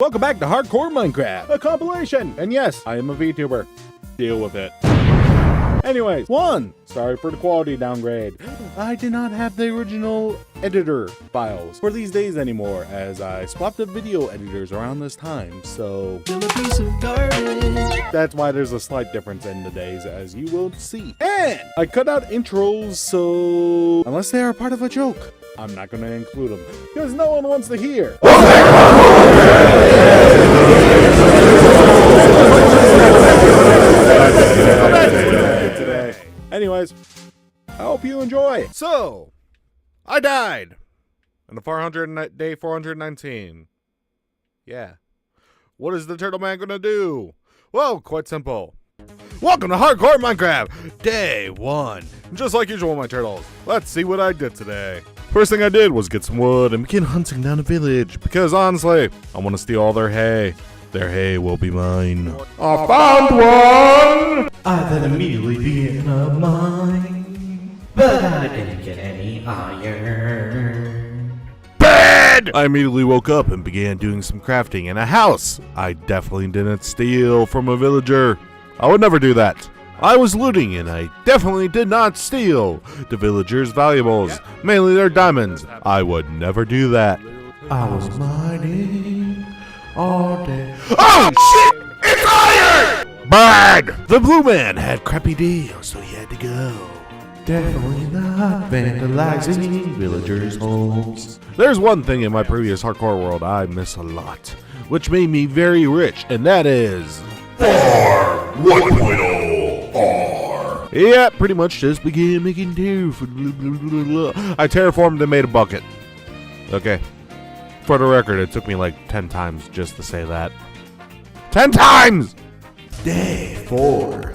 Welcome back to Hardcore Minecraft, a compilation. And yes, I am a VTuber. Deal with it. Anyways, sorry for the quality downgrade. I did not have the original editor files for these days anymore, as I swapped the video editors around this time, so that's why there's a slight difference in the days, as you will see. And I cut out intros, so unless they are part of a joke, I'm not going to include them, because no one wants to hear. Anyways, I hope you enjoy. So, I died on the day 419. Yeah. What is the turtleman gonna do? Well, quite simple. Welcome to Hardcore Minecraft, day 1. Just like usual, my turtles. Let's see what I did today. First thing I did was get some wood and begin hunting down a village, because honestly, I want to steal all their hay. Their hay will be mine. I found one! I then immediately began a mine, but I didn't get any iron. Bad! I immediately woke up and began doing some crafting in a house. I definitely didn't steal from a villager. I would never do that. I was looting and I definitely did not steal the villagers' valuables, mainly their diamonds. I would never do that. I was mining all day. Oh shit! It's iron! Bad! The blue man had crappy deals, so he had to go. Definitely not vandalizing villagers' homes. There's one thing in my previous hardcore world I miss a lot, which made me very rich, and that is R 1.0 R. Yeah, pretty much just began making I terraformed and made a bucket. Okay. For the record, it took me like 10 times just to say that. 10 times! Day 4.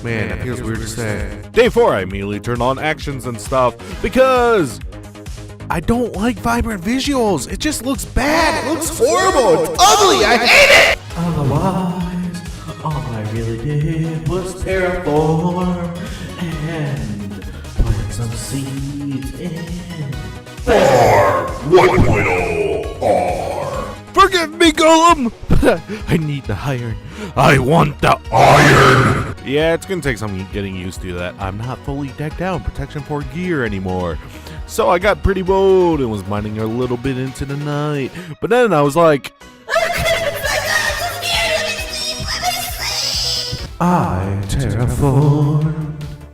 Man, that feels weird to say. Day 4, I immediately turned on actions and stuff because I don't like vibrant visuals. It just looks bad. It looks horrible. It's ugly. I hate it. Otherwise, all I really did was terraform and plant some seeds in R 1.0 R. Forgive me, Golem, but I need the iron. I want the iron. Yeah, it's gonna take some getting used to that. I'm not fully decked out in protection 4 gear anymore. So I got pretty bold and was mining a little bit into the night. But then I was like, I terraform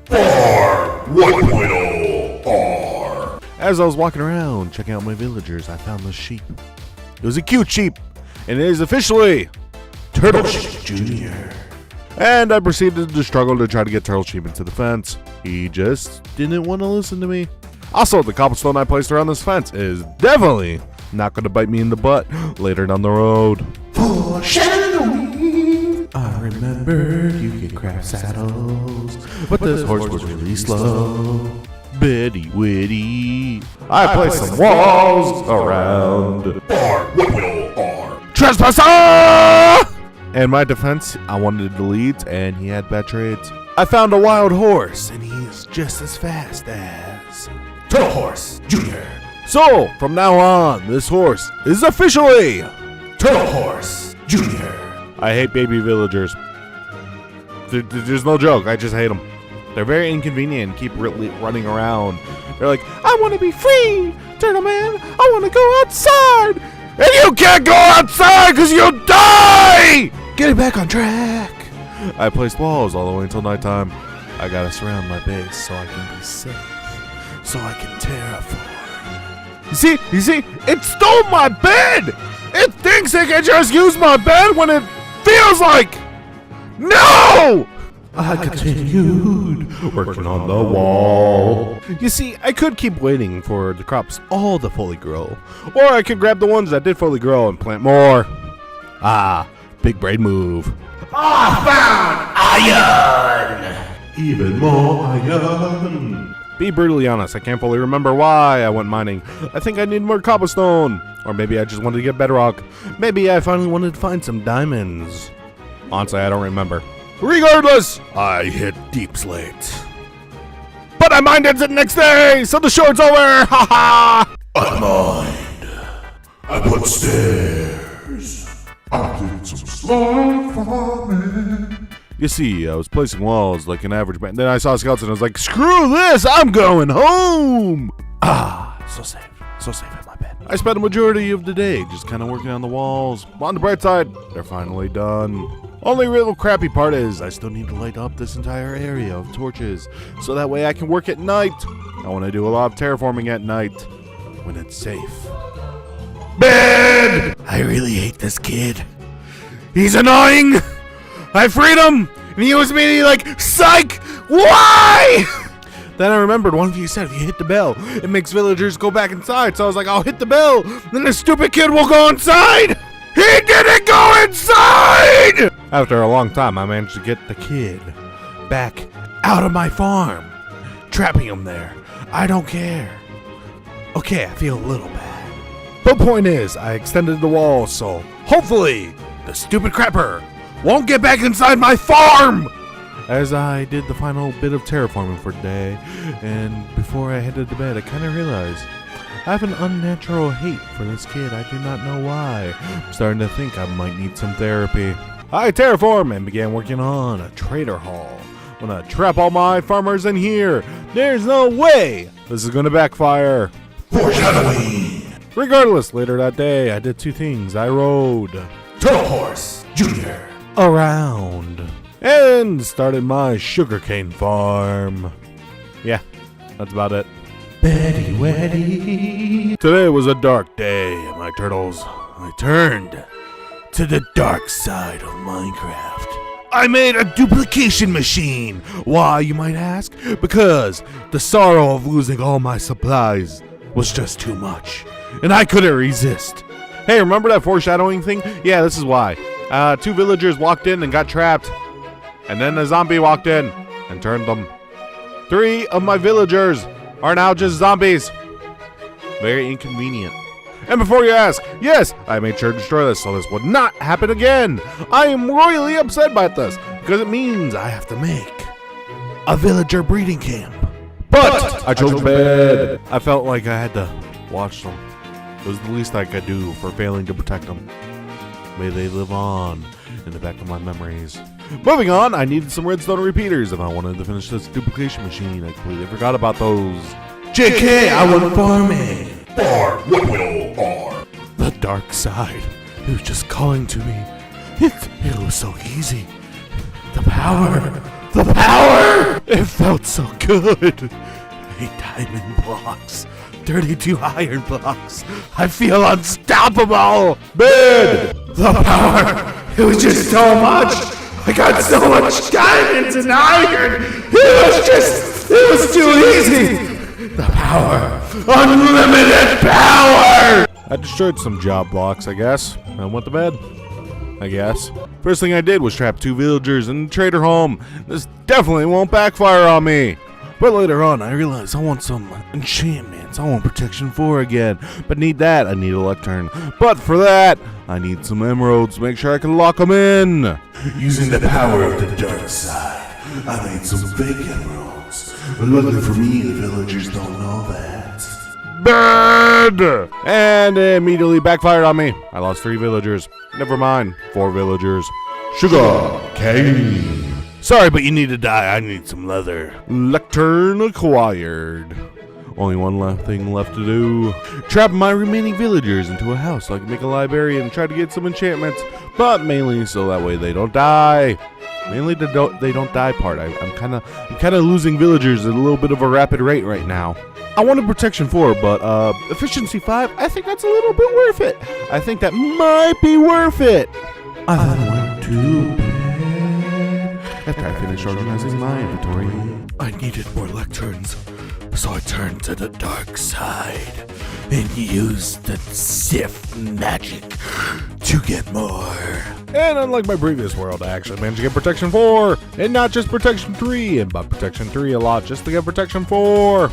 R 1.0 R. As I was walking around checking out my villagers, I found this sheep. It was a cute sheep, and it is officially Turtle Sheep Jr. And I proceeded to struggle to try to get Turtle Sheep into the fence. He just didn't want to listen to me. Also, the cobblestone I placed around this fence is definitely not going to bite me in the butt later down the road. foreshadowing. I remember you could craft saddles, but this horse was really slow. Bitty witty. I placed some walls around. R 1.0 R. Trespasser! In my defense, I wanted to delete, and he had bad trades. I found a wild horse, and he's just as fast as Turtle Horse Jr. So, from now on, this horse is officially Turtle Horse Jr. I hate baby villagers. There's no joke, I just hate them. They're very inconvenient and keep running around. They're like, I want to be free, Turtle Man. I want to go outside. And you can't go outside because you'll die! Getting back on track. I placed walls all the way until nighttime. I gotta surround my base so I can be safe. So I can terraform. You see, it stole my bed! It thinks it can just use my bed when it feels like... No! I continued working on the wall. You see, I could keep waiting for the crops all to fully grow. Or I could grab the ones that did fully grow and plant more. Ah, big brain move. I found iron! Even more iron. Be brutally honest, I can't fully remember why I went mining. I think I need more cobblestone. Or maybe I just wanted to get bedrock. Maybe I finally wanted to find some diamonds. Honestly, I don't remember. Regardless, I hit deep slate. But I mined it the next day, so the short's over! Ha ha! I mined. I put stairs. I did some slime farming. You see, I was placing walls like an average man. Then I saw scouts and I was like, screw this, I'm going home. So safe in my bed. I spent a majority of the day just kind of working on the walls. On the bright side, they're finally done. Only real crappy part is I still need to light up this entire area of torches so that way I can work at night. I want to do a lot of terraforming at night when it's safe. Bed! I really hate this kid. He's annoying! I freed him! And he was immediately like, psych! Why? Then I remembered one of you said if you hit the bell, it makes villagers go back inside. So I was like, I'll hit the bell, then the stupid kid will go inside! He didn't go inside! After a long time, I managed to get the kid back out of my farm. Trapping him there. I don't care. Okay, I feel a little bad. The point is, I extended the wall, so hopefully the stupid crapper won't get back inside my farm! As I did the final bit of terraforming for the day, and before I headed to bed, I kind of realized I have an unnatural hate for this kid. I do not know why. I'm starting to think I might need some therapy. I terraformed and began working on a trader hall. I'm gonna trap all my farmers in here. There's no way this is gonna backfire. Foreshadowing. Regardless, later that day, I did two things. I rode Turtle Horse Jr. around and started my sugarcane farm. Yeah, that's about it. Betty Weddy. Today was a dark day, my turtles. I turned to the dark side of Minecraft. I made a duplication machine. Why, you might ask? Because the sorrow of losing all my supplies was just too much, and I couldn't resist. Hey, remember that foreshadowing thing? Yeah, this is why. Two villagers walked in and got trapped, and then a zombie walked in and turned them. 3 of my villagers are now just zombies. Very inconvenient. And before you ask, yes, I made sure to destroy this so this would not happen again. I am royally upset by this because it means I have to make a villager breeding camp. But I chose bed. I felt like I had to watch them. It was the least I could do for failing to protect them. May they live on in the back of my memories. Moving on, I needed some redstone repeaters if I wanted to finish this duplication machine. I completely forgot about those. JK, I went farming. R. What will R? The dark side. It was just calling to me. It was so easy. The power. It felt so good. 8 diamond blocks. 32 iron blocks. I feel unstoppable. Bed. The power. It was just so much. I got so much diamonds and iron. It was too easy. The power. Unlimited power. I destroyed some job blocks, I guess, and went to bed. I guess. First thing I did was trap 2 villagers in the trader home. This definitely won't backfire on me. But later on, I realized I want some enchantments. I want protection 4 again. But need that, I need a lectern. But for that, I need some emeralds to make sure I can lock them in. Using the power of the dark side, I made some fake emeralds. But luckily for me, the villagers don't know that. Bad! And it immediately backfired on me. I lost 3 villagers. Never mind, 4 villagers. Sugar cane. Sorry, but you need to die. I need some leather. Lectern acquired. Only one thing left to do. Trap my remaining villagers into a house so I can make a library and try to get some enchantments. But mainly so that way they don't die. Mainly the they don't die part. I'm kind of losing villagers at a little bit of a rapid rate right now. I wanted protection 4, but efficiency 5. I think that's a little bit worth it. I think that might be worth it. I then went to bed. After I finished organizing my inventory, I needed more lecterns, so I turned to the dark side and used the Sith magic to get more. And unlike my previous world, I actually managed to get protection 4, and not just protection 3, and by protection 3 a lot just to get protection 4.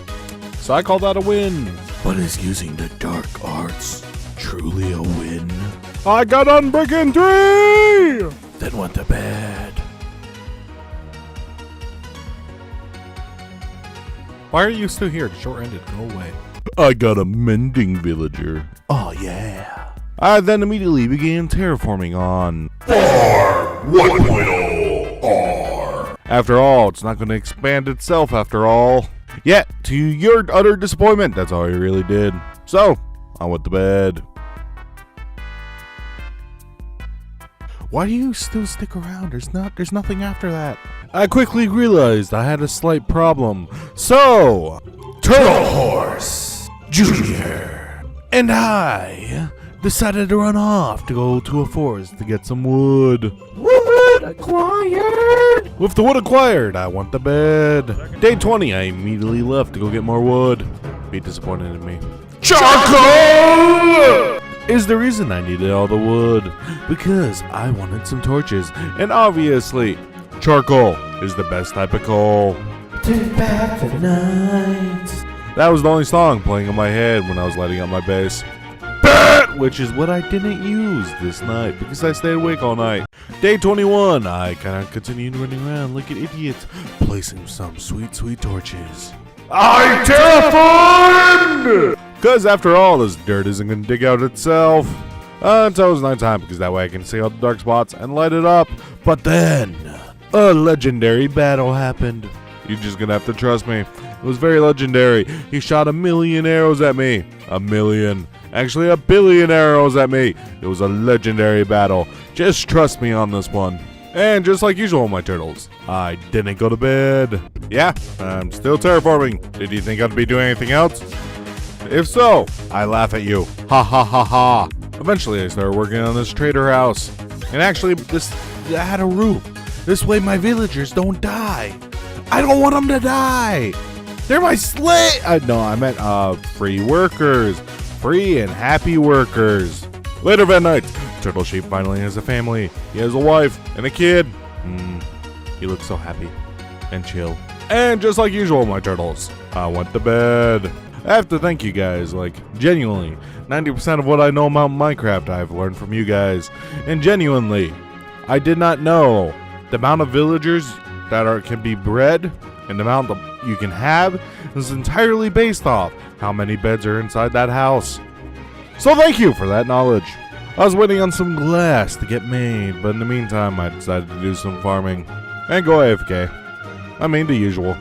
So I call that a win. But is using the dark arts truly a win? I got Unbreaking 3! Then went to bed. Why are you still here? Short-ended, go away. I got a mending villager. Oh yeah. I then immediately began terraforming on 1.0R. After all, it's not going to expand itself after all. Yet, to your utter disappointment, that's all he really did. So, I went to bed. Why do you still stick around? There's nothing after that. I quickly realized I had a slight problem. So, Turtle Horse Jr. and I decided to run off to go to a forest to get some wood. Wood acquired. With the wood acquired, I went to bed. Day 20, I immediately left to go get more wood. Be disappointed in me. Charcoal Is the reason I needed all the wood, because I wanted some torches, and obviously, charcoal is the best type of coal. Turn back the night. That was the only song playing in my head when I was lighting up my base. Which is what I didn't use this night because I stayed awake all night. Day 21, I kind of continued running around like an idiot, placing some sweet torches. I terraformed. Because after all, this dirt isn't going to dig out itself until it's nighttime, because that way I can see all the dark spots and light it up. But then, a legendary battle happened. You're just going to have to trust me. It was very legendary. He shot 1,000,000 arrows at me. 1,000,000. Actually, 1,000,000,000 arrows at me. It was a legendary battle. Just trust me on this one. And just like usual, my turtles, I didn't go to bed. Yeah, I'm still terraforming. Did you think I'd be doing anything else? If so, I laugh at you. Ha ha ha ha. Eventually, I started working on this trader house. And actually, this had a roof. This way my villagers don't die. I don't want them to die. They're my slave. No, I meant free workers. Free and happy workers. Later that night, Turtle Sheep finally has a family. He has a wife and a kid. He looks so happy and chill. And just like usual, my turtles, I went to bed. I have to thank you guys, like, genuinely. 90% of what I know about Minecraft I've learned from you guys. And genuinely, I did not know the amount of villagers that can be bred and the amount that you can have is entirely based off how many beds are inside that house. So thank you for that knowledge. I was waiting on some glass to get made, but in the meantime I decided to do some farming and go AFK. I mean the usual.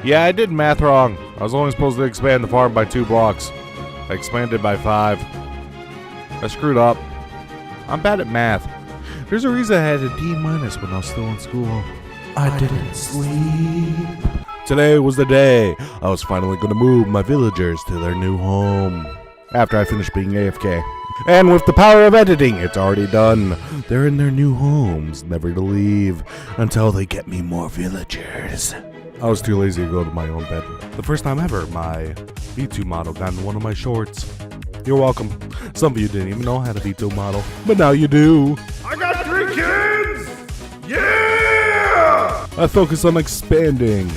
Yeah, I did math wrong. I was only supposed to expand the farm by 2 blocks. I expanded by 5. I screwed up. I'm bad at math. There's a reason I had a D- when I was still in school. I didn't sleep. Today was the day I was finally going to move my villagers to their new home. After I finished being AFK. And with the power of editing, it's already done. They're in their new homes, never to leave, until they get me more villagers. I was too lazy to go to my own bed. The first time ever, my V2 model got in one of my shorts. You're welcome. Some of you didn't even know how to V2 model, but now you do. I got 3 kids. Yeah. I focus on expanding.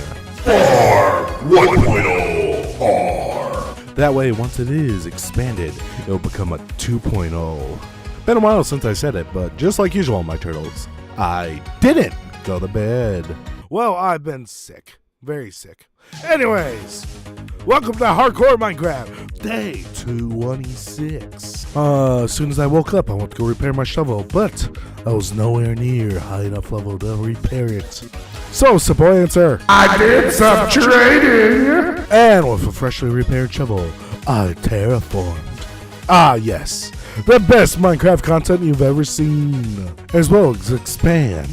R 1.0R. That way, once it is expanded, it'll become a 2.0. Been a while since I said it, but just like usual, my turtles, I didn't go to bed. Well, I've been sick. Very sick. Anyways, welcome to Hardcore Minecraft, day 226. As soon as I woke up, I went to go repair my shovel, but I was nowhere near high enough level to repair it. So, simple answer. I did some trading. And with a freshly repaired shovel, I terraformed. Ah, yes. The best Minecraft content you've ever seen. As well as expand.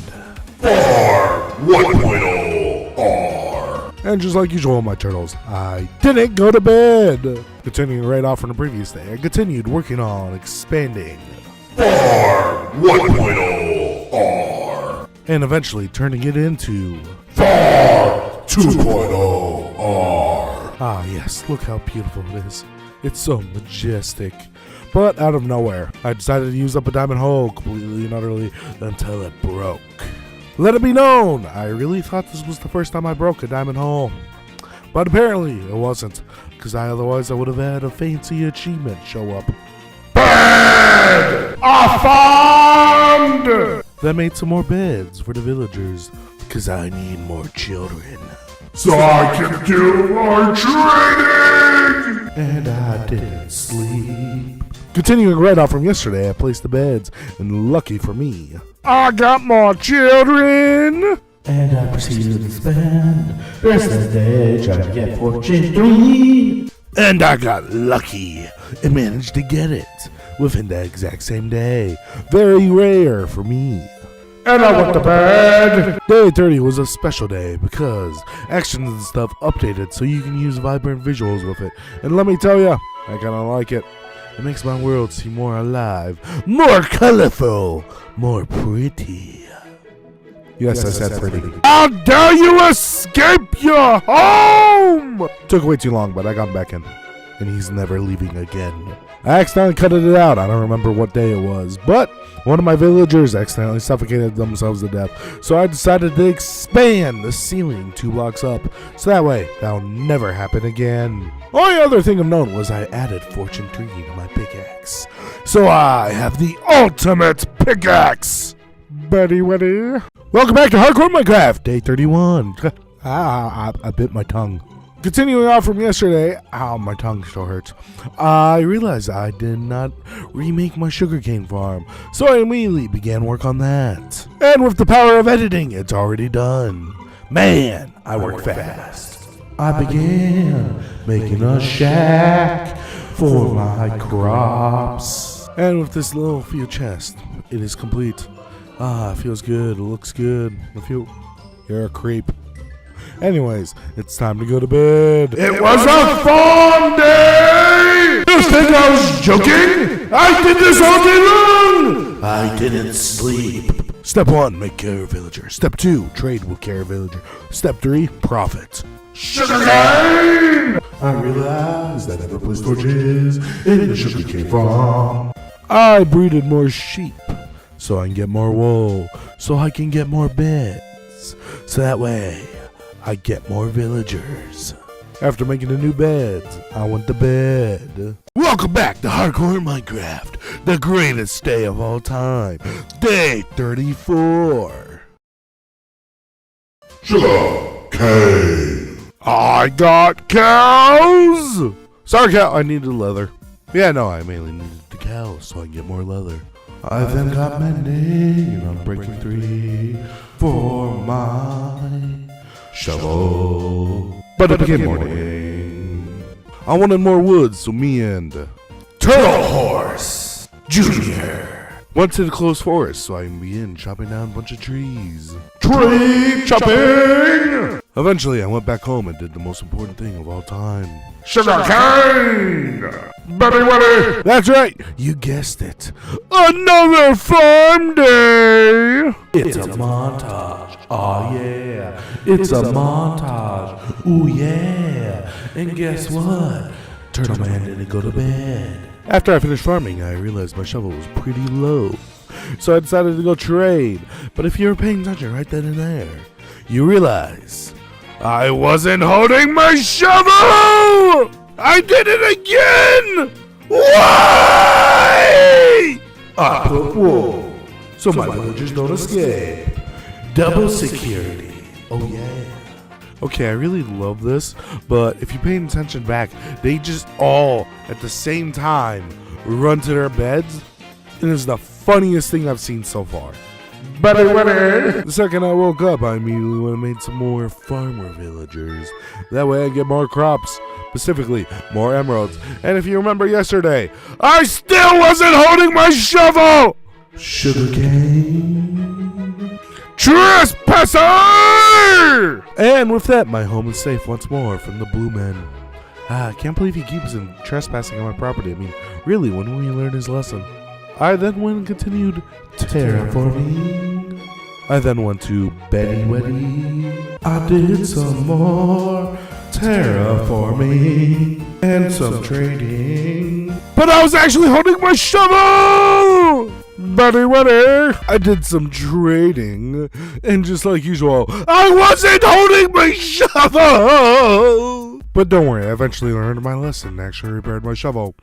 R 1.0R. And just like usual, my turtles, I didn't go to bed. Continuing right off from the previous day, I continued working on expanding. R 1.0R. And eventually turning it into... R 2.0R. Ah, yes, look how beautiful it is. It's so majestic. But out of nowhere, I decided to use up a diamond hole completely and utterly until it broke. Let it be known, I really thought this was the first time I broke a diamond hole. But apparently it wasn't, because otherwise I would have had a fancy achievement show up. Bed. I found. That made some more beds for the villagers, because I need more children. So I can do more trading. And I didn't sleep. Continuing right off from yesterday, I placed the beds, and lucky for me, I got more children! And I proceeded to expand. Rest of the day, trying to get fortune 3. And I got lucky and managed to get it within the exact same day. Very rare for me. And I went to bed. Day 30 was a special day because actions and stuff updated so you can use vibrant visuals with it. And let me tell you, I kinda like it. It makes my world seem more alive, more colorful, more pretty. Yes, I said pretty. How dare you escape your home! Took way too long, but I got him back in. And he's never leaving again. I accidentally cut it out. I don't remember what day it was. But one of my villagers accidentally suffocated themselves to death. So I decided to expand the ceiling 2 blocks up. So that way, that'll never happen again. Only other thing of note was I added Fortune 3 to my pickaxe. So I have the ultimate pickaxe! Betty Weddy. Welcome back to Hardcore Minecraft, day 31. I bit my tongue. Continuing on from yesterday, ow, my tongue still hurts. I realized I did not remake my sugarcane farm, so I immediately began work on that. And with the power of editing, it's already done. Man, I work fast. I began making a shack for my crops. And with this little field chest, it is complete. Ah, it feels good. It looks good. You're a creep. Anyways, it's time to go to bed. It was a fun day! You think I was joking? I did this all day long! I didn't sleep. Step 1, make care of villager. Step 2, trade with care of villager. Step 3, profit. Sugarcane! I realized I never placed torches in the sugarcane farm. I breeded more sheep so I can get more wool, so I can get more beds. So that way, I get more villagers. After making the new beds, I went to bed. Welcome back to Hardcore Minecraft, the greatest day of all time. Day 34. Sugarcane. I got cows! Sorry, cow, I needed leather. Yeah, no, I mainly needed the cows so I can get more leather. I then got mending and I'm breaking 3 for my shovel. But it became morning. I wanted more wood, so me and Turtle Horse Jr. went to the closed forest so I can begin chopping down a bunch of trees. Tree chopping! Eventually, I went back home and did the most important thing of all time. Sugarcane! Betty Weddy! That's right, you guessed it. Another farm day! It's a montage. Oh yeah. It's a montage. Ooh yeah. And guess what? Turtleman didn't go to bed. After I finished farming, I realized my shovel was pretty low. So I decided to go trade. But if you were paying attention right then and there, you realize I wasn't holding my shovel! I did it again! Why? I put wool so my villagers don't escape. Double security. Oh yeah. Okay, I really love this, but if you pay attention back, they just all, at the same time, run to their beds. And it's the funniest thing I've seen so far. Betty Weddy! The second I woke up, I immediately went and made some more farmer villagers. That way I get more crops, specifically more emeralds. And if you remember yesterday, I still wasn't holding my shovel! Sugarcane. Trespasser! And with that, my home is safe once more from the blue men. I can't believe he keeps on trespassing on my property. I mean, really, when will he learn his lesson? I then went and continued Terraforming. I then went to Betty Weddy. I did some more terraforming and some trading. But I was actually holding my shovel! Betty Weddy! I did some trading, and just like usual, I wasn't holding my shovel! But don't worry, I eventually learned my lesson and actually repaired my shovel.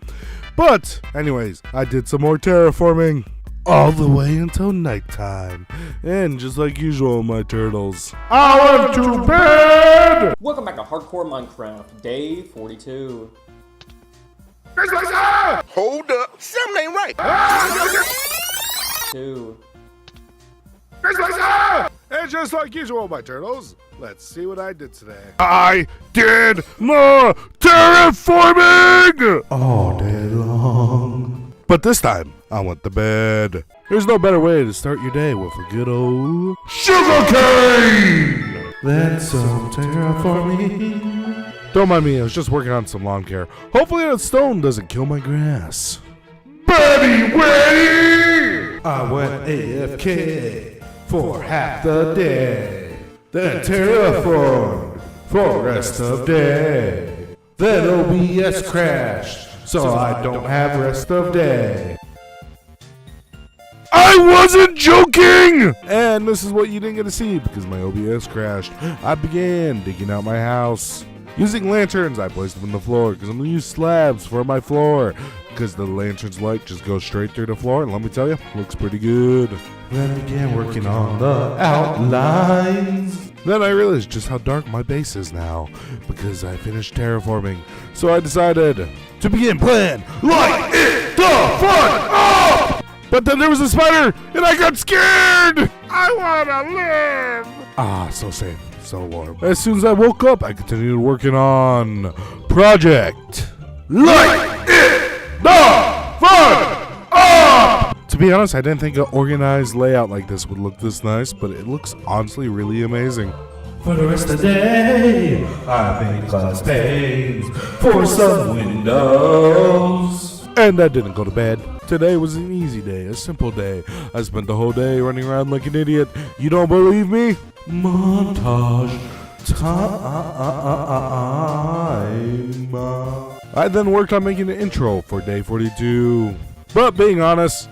But, anyways, I did some more terraforming. All the way until nighttime. And just like usual, my turtles, I went to bed! Welcome back to Hardcore Minecraft, day 42. Hold up. Something ain't right. 2. And just like usual, my turtles, let's see what I did today. I did more terraforming! All day long. But this time, I went to bed. There's no better way to start your day with a good old sugarcane! That's some terraforming. Don't mind me, I was just working on some lawn care. Hopefully that stone doesn't kill my grass. Betty Whitty! I went AFK for half the day. Then terraformed for rest of day. Then OBS crashed, so I don't have rest of day. I wasn't joking! And this is what you didn't get to see because my OBS crashed. I began digging out my house. Using lanterns, I placed them on the floor because I'm going to use slabs for my floor because the lantern's light just goes straight through the floor, and let me tell you, looks pretty good. Then I began working on the outlines. Then I realized just how dark my base is now because I finished terraforming. So I decided to begin plan, light it the fuck up! But then there was a spider and I got scared! I wanna live! Ah, so safe, so warm. As soon as I woke up, I continued working on Project Light It the Fuck Up! To be honest, I didn't think an organized layout like this would look this nice, but it looks honestly really amazing. For the rest of the day, I made glass panes for some windows. And I didn't go to bed. Today was an easy day, a simple day. I spent the whole day running around like an idiot. You don't believe me? Montage time. I then worked on making an intro for day 42. But being honest,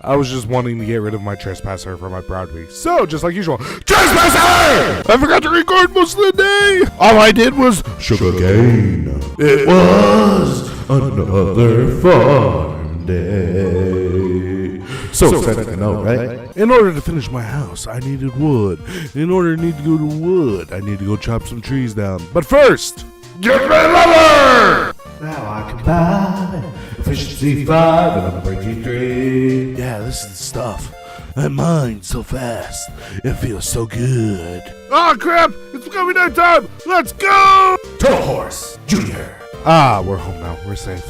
I was just wanting to get rid of my trespasser for my proudty. So, just like usual, trespasser! I forgot to record most of the day! All I did was sugarcane. It Was another fun day. So excited to know, right? In order to finish my house, I needed wood. In order to go to wood, I need to go chop some trees down. But first, get my lever! Now I can buy efficiency 5 and I'm breaking 3. Yeah, this is the stuff. I mine so fast. It feels so good. Oh crap! It's becoming nighttime! Let's go! Turtle Horse Jr. Ah, we're home now. We're safe.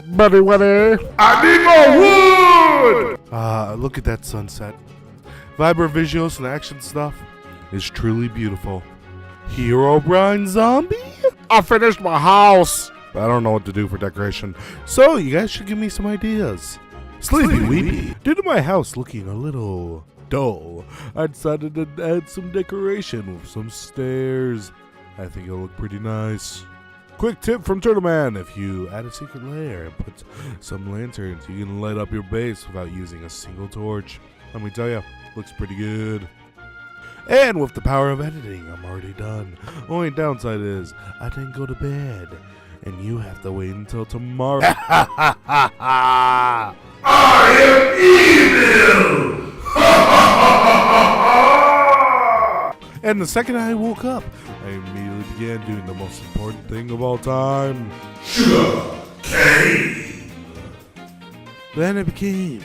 Buddy, buddy. I need more wood! Look at that sunset. Vibrant visuals and action stuff is truly beautiful. Hero Brian Zombie? I finished my house. But I don't know what to do for decoration. So you guys should give me some ideas. Sleepy Weepy. Due to my house looking a little dull, I decided to add some decoration with some stairs. I think it'll look pretty nice. Quick tip from Turtleman: if you add a secret layer and put some lanterns, you can light up your base without using a single torch. Let me tell you, looks pretty good. And with the power of editing, I'm already done. Only downside is I didn't go to bed, and you have to wait until tomorrow. I am evil! And the second I woke up, I immediately began doing the most important thing of all time. Sugarcane. Then it became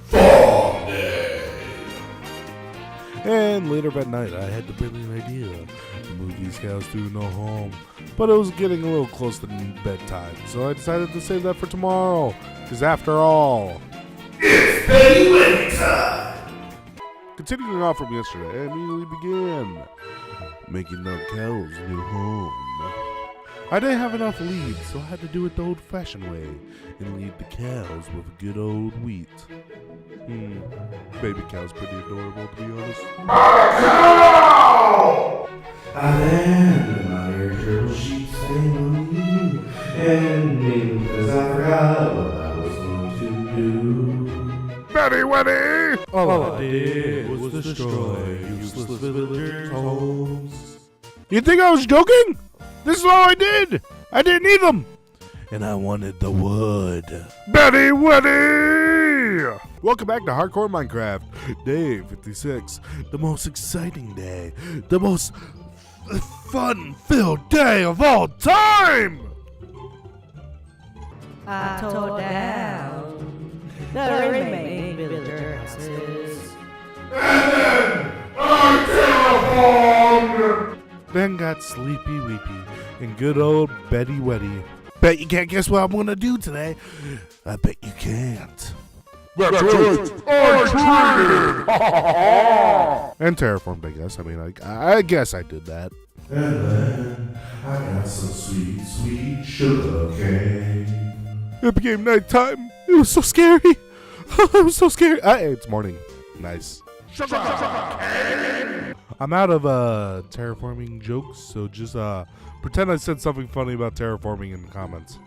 Fall day. And later that night, I had the brilliant idea to move these cows to no home. But it was getting a little close to bedtime, so I decided to save that for tomorrow. Because after all, It's penguin time. continuing on from yesterday, I immediately began making the cows a new home. I didn't have enough leads, so I had to do it the old-fashioned way and lead the cows with good old wheat. Baby cow's pretty adorable, to be honest. I landed my air turtle sheep's family, and maybe because I forgot what I was going to do. Betty Whitty! All I did was destroy useless villagers' homes. You think I was joking? This is all I did! I didn't need them! And I wanted the wood. Betty Whitty! Welcome back to Hardcore Minecraft. Day 56. The most exciting day. The most fun-filled day of all time! I tore down the remaining villager houses. Then got sleepy weepy and good old Betty Wetty. Bet you can't guess what I'm gonna do today. I bet you can't. That's right, I traded! And terraformed, I guess. I mean, I guess I did that. And then I got some sweet, sweet sugar cane. It became nighttime. It was so scary. I was so scared. It's morning. Nice. I'm out of terraforming jokes, so just pretend I said something funny about terraforming in the comments.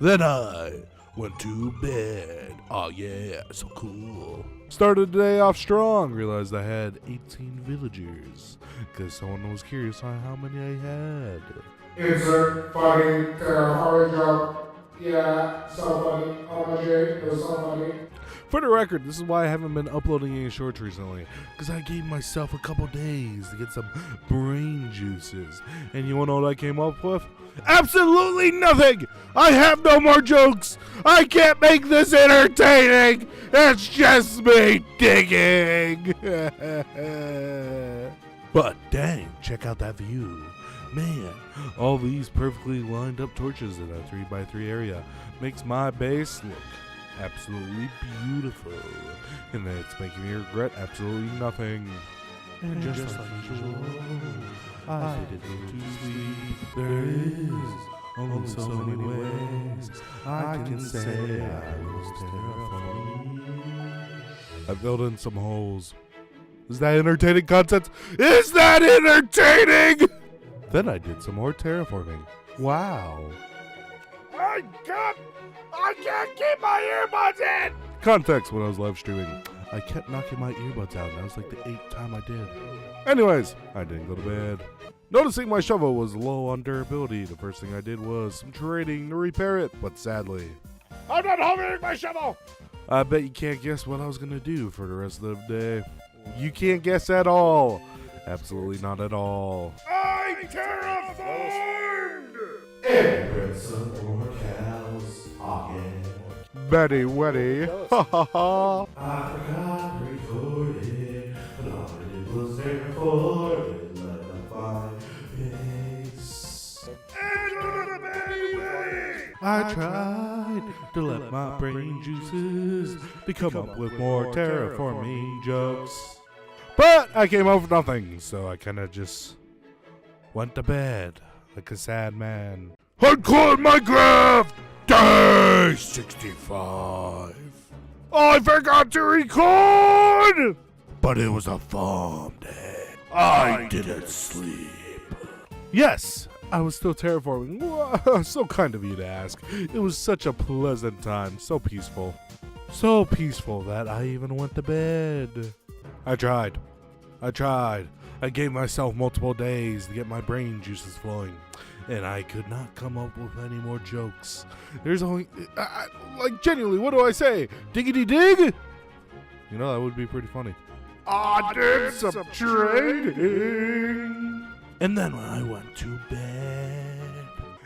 Then I went to bed. Oh yeah, so cool. Started the day off strong. Realized I had 18 villagers because someone was curious on how many I had. Insert funny horror joke. Yeah, so funny. Oh my god, it was so funny. For the record, this is why I haven't been uploading any shorts recently, because I gave myself a couple days to get some brain juices. And you wanna know what I came up with? Absolutely nothing! I have no more jokes! I can't make this entertaining! It's just me digging! But dang, check out that view. Man, all these perfectly lined up torches in a 3x3 area makes my base look absolutely beautiful, and it's making me regret absolutely nothing. And just like usual, I did it too sweet. There is only so many ways I can say I was terraforming. I filled in some holes. Is that entertaining content? Is that entertaining? Then I did some more terraforming. Wow. I can't keep my earbuds in! Context when I was live streaming. I kept knocking my earbuds out, and that was like the 8th time I did. Anyways, I didn't go to bed. Noticing my shovel was low on durability, the first thing I did was some trading to repair it, but sadly, I'm not hovering my shovel! I bet you can't guess what I was gonna do for the rest of the day. You can't guess at all. Absolutely not at all. I terraformed! And bred some more cows. Oh yeah. Betty Wetty. Ha ha ha. I forgot to record it, but all I did was terraform it like a fire base. I tried to let my brain juices to come up with more terraforming jokes. But I came up with nothing, so I kind of just went to bed like a sad man. Hardcore Minecraft Day 65. Oh, I forgot to record! But it was a fun day. I didn't sleep. Yes, I was still terraforming. Whoa, so kind of you to ask. It was such a pleasant time, so peaceful. So peaceful that I even went to bed. I tried. I gave myself multiple days to get my brain juices flowing, and I could not come up with any more jokes. There's only, like, genuinely, what do I say? Diggity dig? You know, that would be pretty funny. I did some trading. And then when I went to bed.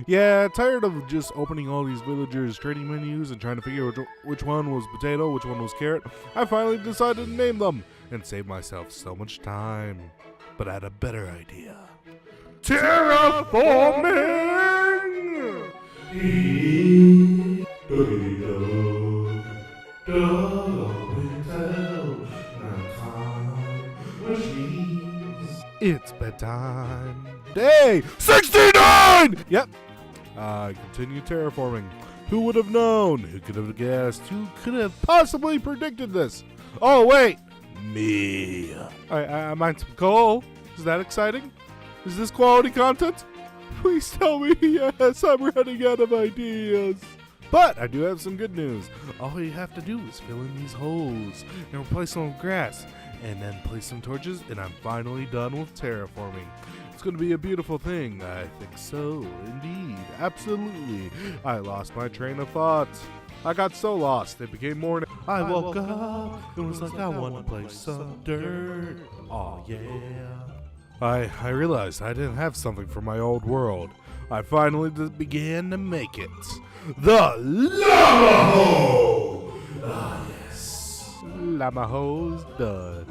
Yeah, tired of just opening all these villagers' trading menus and trying to figure out which one was potato, which one was carrot, I finally decided to name them and save myself so much time. But I had a better idea. Terraforming! It's bedtime. Day 69! Yep. I continue terraforming. Who would have known? Who could have guessed? Who could have possibly predicted this? Oh, wait. Me. I mined some coal. Is that exciting? Is this quality content? Please tell me yes. I'm running out of ideas. But I do have some good news. All you have to do is fill in these holes and replace them with grass. And then place some torches, and I'm finally done with terraforming. It's going to be a beautiful thing. I think so, indeed. Absolutely. I lost my train of thought. I got so lost, it became morning. I woke up, it was like I wanted to play some dirt. Oh yeah. I realized I didn't have something for my old world. I finally began to make it. The Llama Hole! Ah, yes. Llama Hole's done.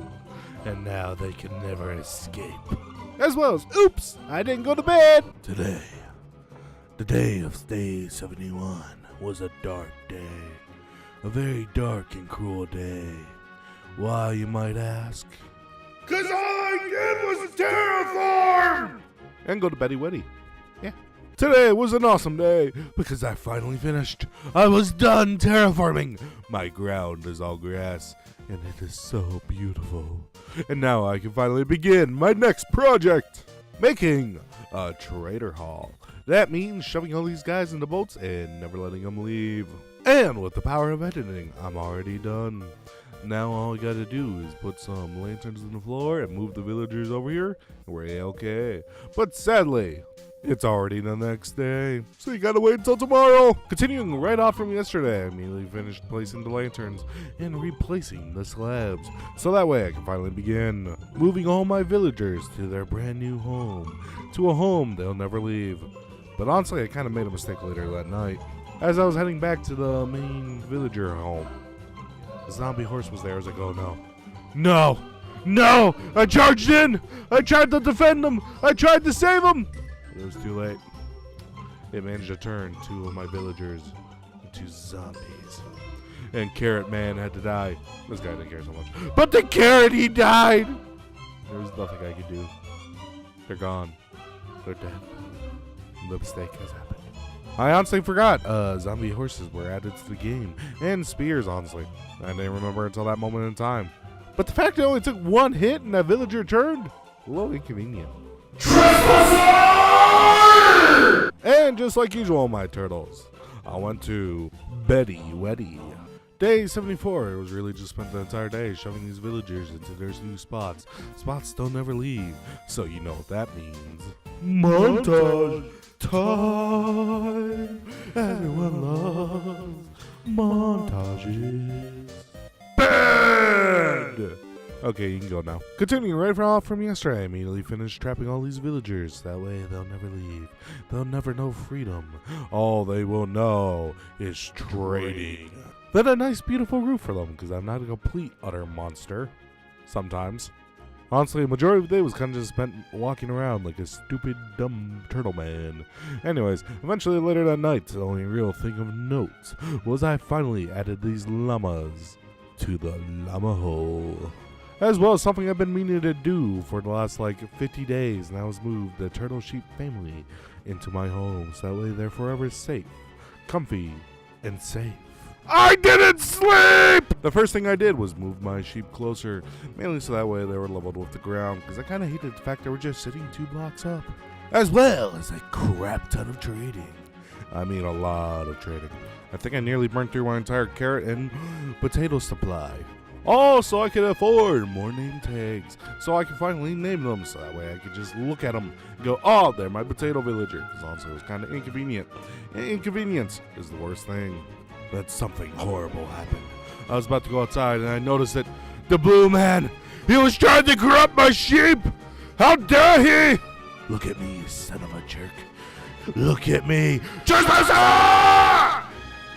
And now they can never escape. As well as, oops, I didn't go to bed. Today, the day of day 71, was a dark day. A very dark and cruel day. Why, you might ask? 'Cause all I did was terraform! And go to Betty Whitty. Yeah. Today was an awesome day because I finally finished. I was done terraforming. My ground is all grass and it is so beautiful. And now I can finally begin my next project. Making a trader hall. That means shoving all these guys into boats and never letting them leave. And with the power of editing, I'm already done. Now all I gotta do is put some lanterns in the floor and move the villagers over here, and we're A-okay. But sadly, it's already the next day, so you gotta wait until tomorrow. Continuing right off from yesterday, I immediately finished placing the lanterns and replacing the slabs, so that way I can finally begin moving all my villagers to their brand new home, to a home they'll never leave. But honestly, I kind of made a mistake later that night. As I was heading back to the main villager home, the zombie horse was there. I was like, oh no. No! No! I charged in! I tried to defend him! I tried to save him! But it was too late. It managed to turn 2 of my villagers into zombies. And Carrot Man had to die. This guy didn't care so much. But the carrot, he died! There was nothing I could do. They're gone. They're dead. The mistake has happened. I honestly forgot zombie horses were added to the game, and spears, honestly. I didn't remember until that moment in time. But the fact it only took 1 hit and that villager turned, a little inconvenient. Trespasser! And just like usual, my turtles, I went to Betty Whitty. Day 74, it was really just spent the entire day shoving these villagers into their new spots. Spots don't never leave, so you know what that means. Montage time! Everyone loves montages. Bad! Okay, you can go now. Continuing right from yesterday, I immediately finished trapping all these villagers. That way they'll never leave. They'll never know freedom. All they will know is trading. Then a nice beautiful roof for them, because I'm not a complete utter monster. Sometimes. Honestly, the majority of the day was kind of just spent walking around like a stupid, dumb turtleman. Anyways, eventually later that night, the only real thing of note was I finally added these llamas to the llama hole. As well as something I've been meaning to do for the last 50 days, and that was move the turtle sheep family into my home, so that way they're forever safe, comfy, and safe. I didn't sleep! The first thing I did was move my sheep closer, mainly so that way they were leveled with the ground, because I kind of hated the fact they were just sitting 2 blocks up. As well as a crap ton of trading. I mean a lot of trading. I think I nearly burnt through my entire carrot and potato supply. All so I could afford more name tags, so I could finally name them, so that way I could just look at them and go, oh, they're my potato villager, because also it was kind of inconvenient. And inconvenience is the worst thing. But something horrible happened. I was about to go outside and I noticed that the blue man, he was trying to corrupt my sheep! How dare he! Look at me, you son of a jerk. Look at me! Trespasser! I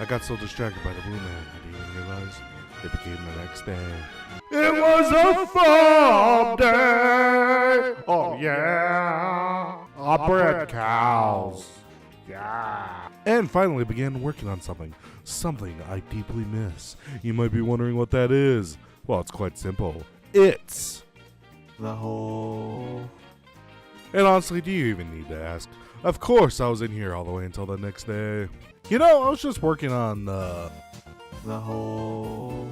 got so distracted by the blue man, I didn't even realize it became the next day. It was a fall day! Oh yeah! I bred cows. Yeah. And finally began working on something I deeply miss. You might be wondering what that is. Well, it's quite simple. It's the hole. And honestly, do you even need to ask? Of course I was in here all the way until the next day. You know, I was just working on the hole.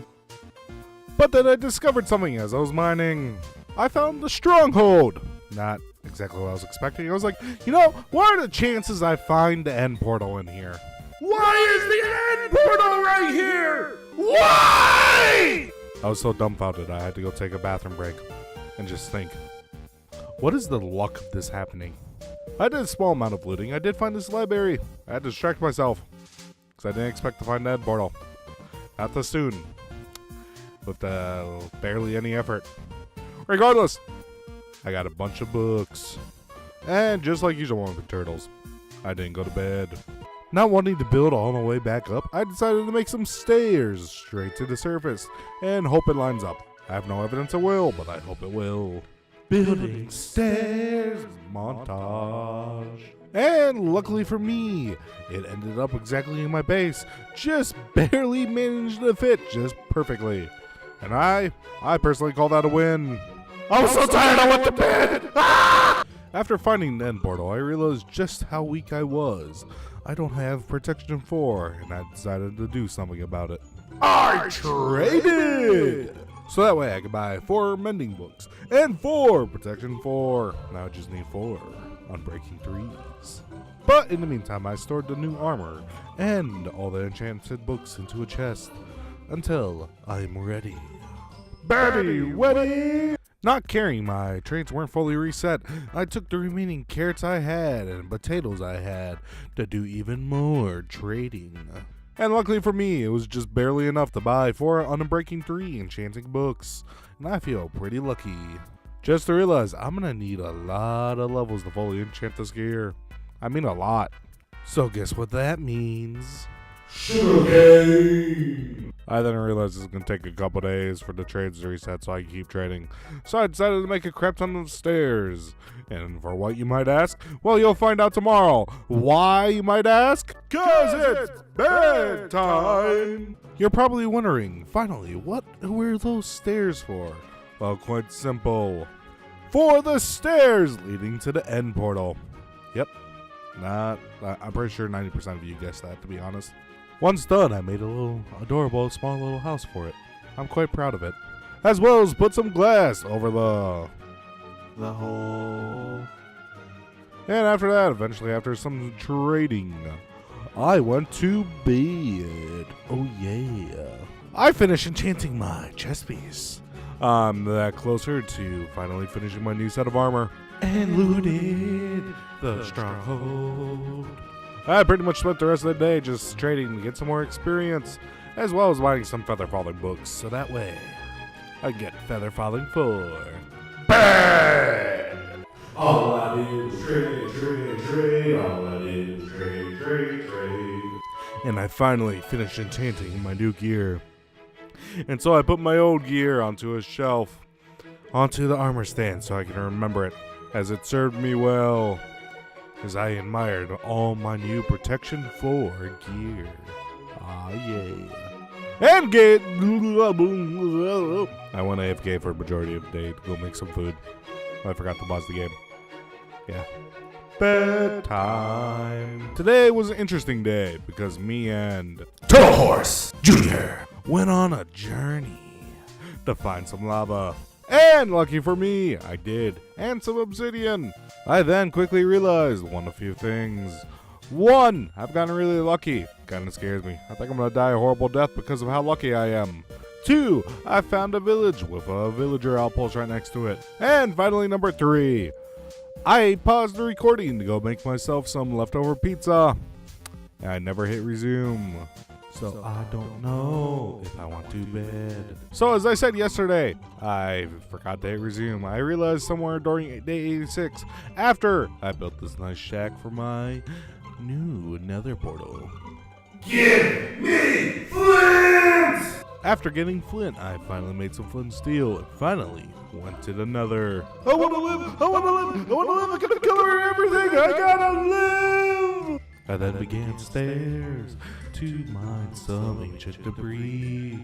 But then I discovered something as I was mining. I found the stronghold. Not exactly what I was expecting. I was like, you know, what are the chances I find the end portal in here? Why is the end portal right here? Why? I was so dumbfounded I had to go take a bathroom break and just think, what is the luck of this happening? I did a small amount of looting. I did find this library. I had to distract myself because I didn't expect to find the end portal. Not this soon. With barely any effort. Regardless, I got a bunch of books. And just like usual with the turtles, I didn't go to bed. Not wanting to build all the way back up, I decided to make some stairs straight to the surface and hope it lines up. I have no evidence it will, but I hope it will. Building stairs montage. And luckily for me, it ended up exactly in my base. Just barely managed to fit just perfectly. And I personally call that a win. I'm so tired, I went to bed! Ah! After finding the end portal, I realized just how weak I was. I don't have protection 4, and I decided to do something about it. I traded! So that way I could buy 4 mending books and 4 protection 4. Now I just need 4 unbreaking 3s. But in the meantime, I stored the new armor and all the enchanted books into a chest until I'm ready. Ready! Not caring my traits weren't fully reset, I took the remaining carrots I had and potatoes I had to do even more trading. And luckily for me, it was just barely enough to buy 4 Unbreaking 3 enchanting books, and I feel pretty lucky. Just to realize I'm gonna need a lot of levels to fully enchant this gear. I mean a lot. So guess what that means? Sugarcane! I then realized it's gonna take a couple days for the trades to reset so I can keep trading. So I decided to make a crap ton of stairs. And for what you might ask? Well, you'll find out tomorrow. Why, you might ask? 'Cause it's bedtime! You're probably wondering, finally, what were those stairs for? Well, quite simple. For the stairs leading to the end portal. Yep. I'm pretty sure 90% of you guessed that, to be honest. Once done, I made a little adorable, small little house for it. I'm quite proud of it. As well as put some glass over the hole. And after that, eventually after some trading, I went to bed. Oh yeah. I finished enchanting my chest piece. I'm that closer to finally finishing my new set of armor. And looted the stronghold. I pretty much spent the rest of the day just trading to get some more experience, as well as buying some feather falling books, so that way I get feather falling 4. Bad! All I did was trade. All I did was trade. And I finally finished enchanting my new gear. And so I put my old gear onto a shelf, onto the armor stand so I can remember it, as it served me well, as I admired all my new Protection 4 gear. Ah, yeah. And get... I went AFK for a majority of the day to go make some food. I forgot to pause the game. Yeah. Bedtime. Today was an interesting day because me and Turtle Horse Jr. went on a journey to find some lava. And lucky for me, I did, and some obsidian. I then quickly realized a few things. 1, I've gotten really lucky. Kinda scares me. I think I'm gonna die a horrible death because of how lucky I am. 2, I found a village with a villager outpost right next to it. And finally, number 3, I paused the recording to go make myself some leftover pizza. And I never hit resume. So I don't know if I want to bed. So as I said yesterday, I forgot to hit resume. I realized somewhere during day 86, after I built this nice shack for my new nether portal. Give me flint! After getting flint, I finally made some flint and steel and finally went to the nether. I wanna live! I wanna live! I wanna live! I gotta cover everything! I gotta live! I then began stairs to mine some ancient debris.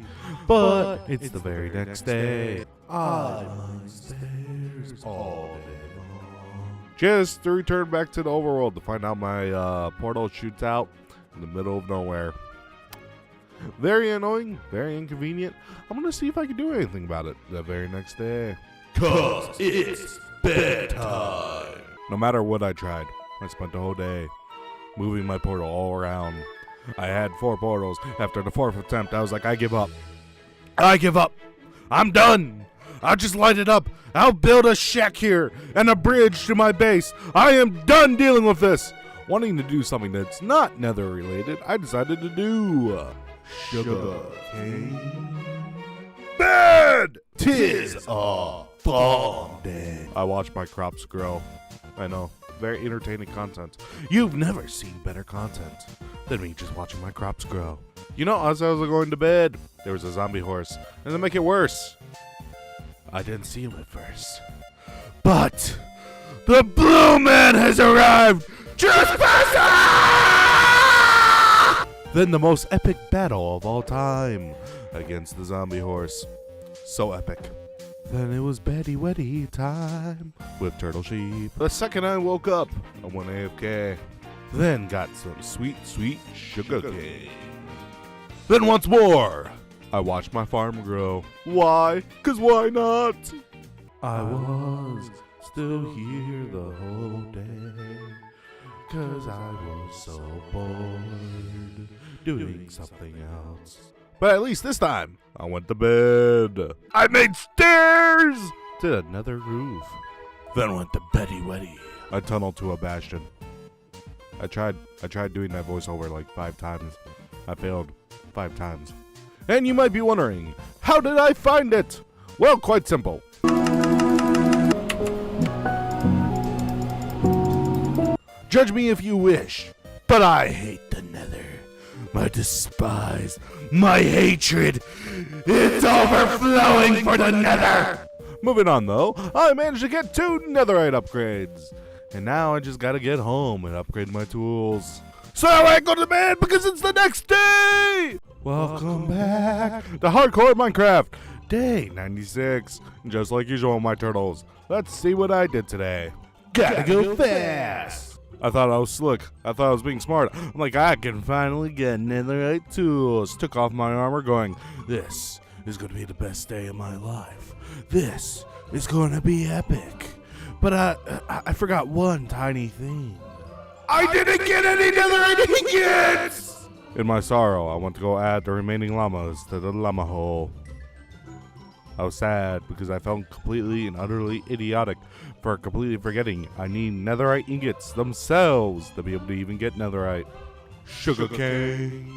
But it's the very next day. I mine stairs all day long. Just to return back to the overworld to find out my portal shoots out in the middle of nowhere. Very annoying, very inconvenient. I'm gonna see if I can do anything about it the very next day. 'Cause it's bedtime. No matter what I tried, I spent the whole day moving my portal all around. I had 4 portals. After the 4th attempt, I was like, I give up. I give up. I'm done. I'll just light it up. I'll build a shack here and a bridge to my base. I am done dealing with this. Wanting to do something that's not nether related, I decided to do sugar cane. Bad! 'Tis a fun day. I watched my crops grow. I know. very entertaining content. You've never seen better content than me just watching my crops grow. You know, as I was going to bed, there was a zombie horse. And to make it worse, I didn't see him at first. But the blue man has arrived! Trespasser! Then the most epic battle of all time against the zombie horse. So epic. Then it was Betty Weddy time with Turtle Sheep. The second I woke up, I went AFK. Then got some sweet, sweet sugar cane. Then once more, I watched my farm grow. Why? 'Cause why not? I was still here the whole day, 'cause I was so bored doing something else. But at least this time, I went to bed. I made stairs to another roof. Then went to Betty Weddy. I tunneled to a bastion. I tried doing that voiceover like 5 times. I failed 5 times. And you might be wondering, how did I find it? Well, quite simple. Judge me if you wish, but I hate the Nether. My despise, my hatred, it's overflowing for the Nether. Moving on though, I managed to get 2 netherite upgrades. And now I just gotta get home and upgrade my tools. So I go to bed because it's the next day! Welcome back to Hardcore Minecraft, day 96. Just like usual, my turtles. Let's see what I did today. Gotta go fast! I thought I was slick. I thought I was being smart. I'm like, I can finally get netherite tools. Took off my armor going, this is gonna be the best day of my life. This is gonna be epic. But I forgot one tiny thing. I didn't get any netherite ingots! In my sorrow, I went to go add the remaining llamas to the llama hole. I was sad because I felt completely and utterly idiotic for completely forgetting I need netherite ingots themselves to be able to even get netherite. Sugarcane.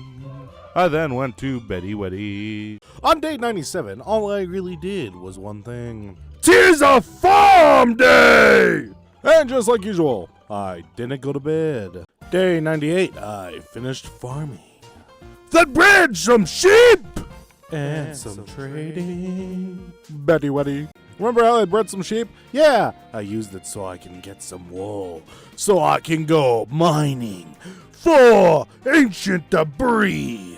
I then went to Betty Weddy. On day 97, all I really did was one thing. 'Tis a farm day! And just like usual, I didn't go to bed. Day 98, I finished farming. Then bred some sheep! And some trading. Betty Weddy. Remember how I bred some sheep? Yeah, I used it so I can get some wool. So I can go mining for ancient debris.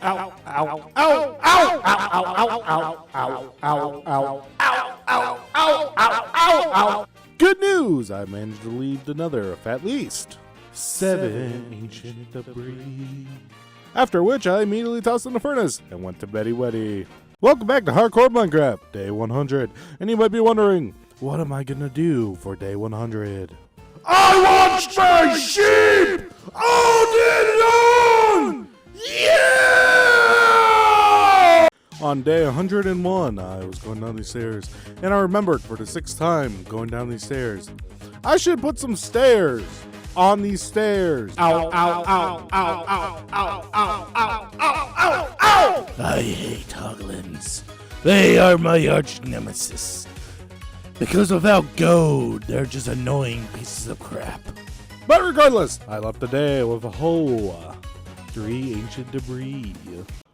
Ow, ow, ow, ow, ow, ow, ow, ow, ow, ow, ow, ow, ow, ow, ow, ow, ow. Good news! I managed to leave another of at least 7 ancient debris. After which I immediately tossed in the furnace and went to Betty Weddy. Welcome back to Hardcore Minecraft, day 100. And you might be wondering, what am I gonna do for day 100? I watched my sheep all day long! Yeah! On day 101, I was going down these stairs, and I remembered for the 6th time going down these stairs, I should put some stairs on these stairs. Ow, ow, ow, ow, ow, ow, ow, ow, ow, ow, ow! I hate hoglins. They are my arch nemesis. Because without gold, they're just annoying pieces of crap. But regardless, I left the day with a whole 3 ancient debris.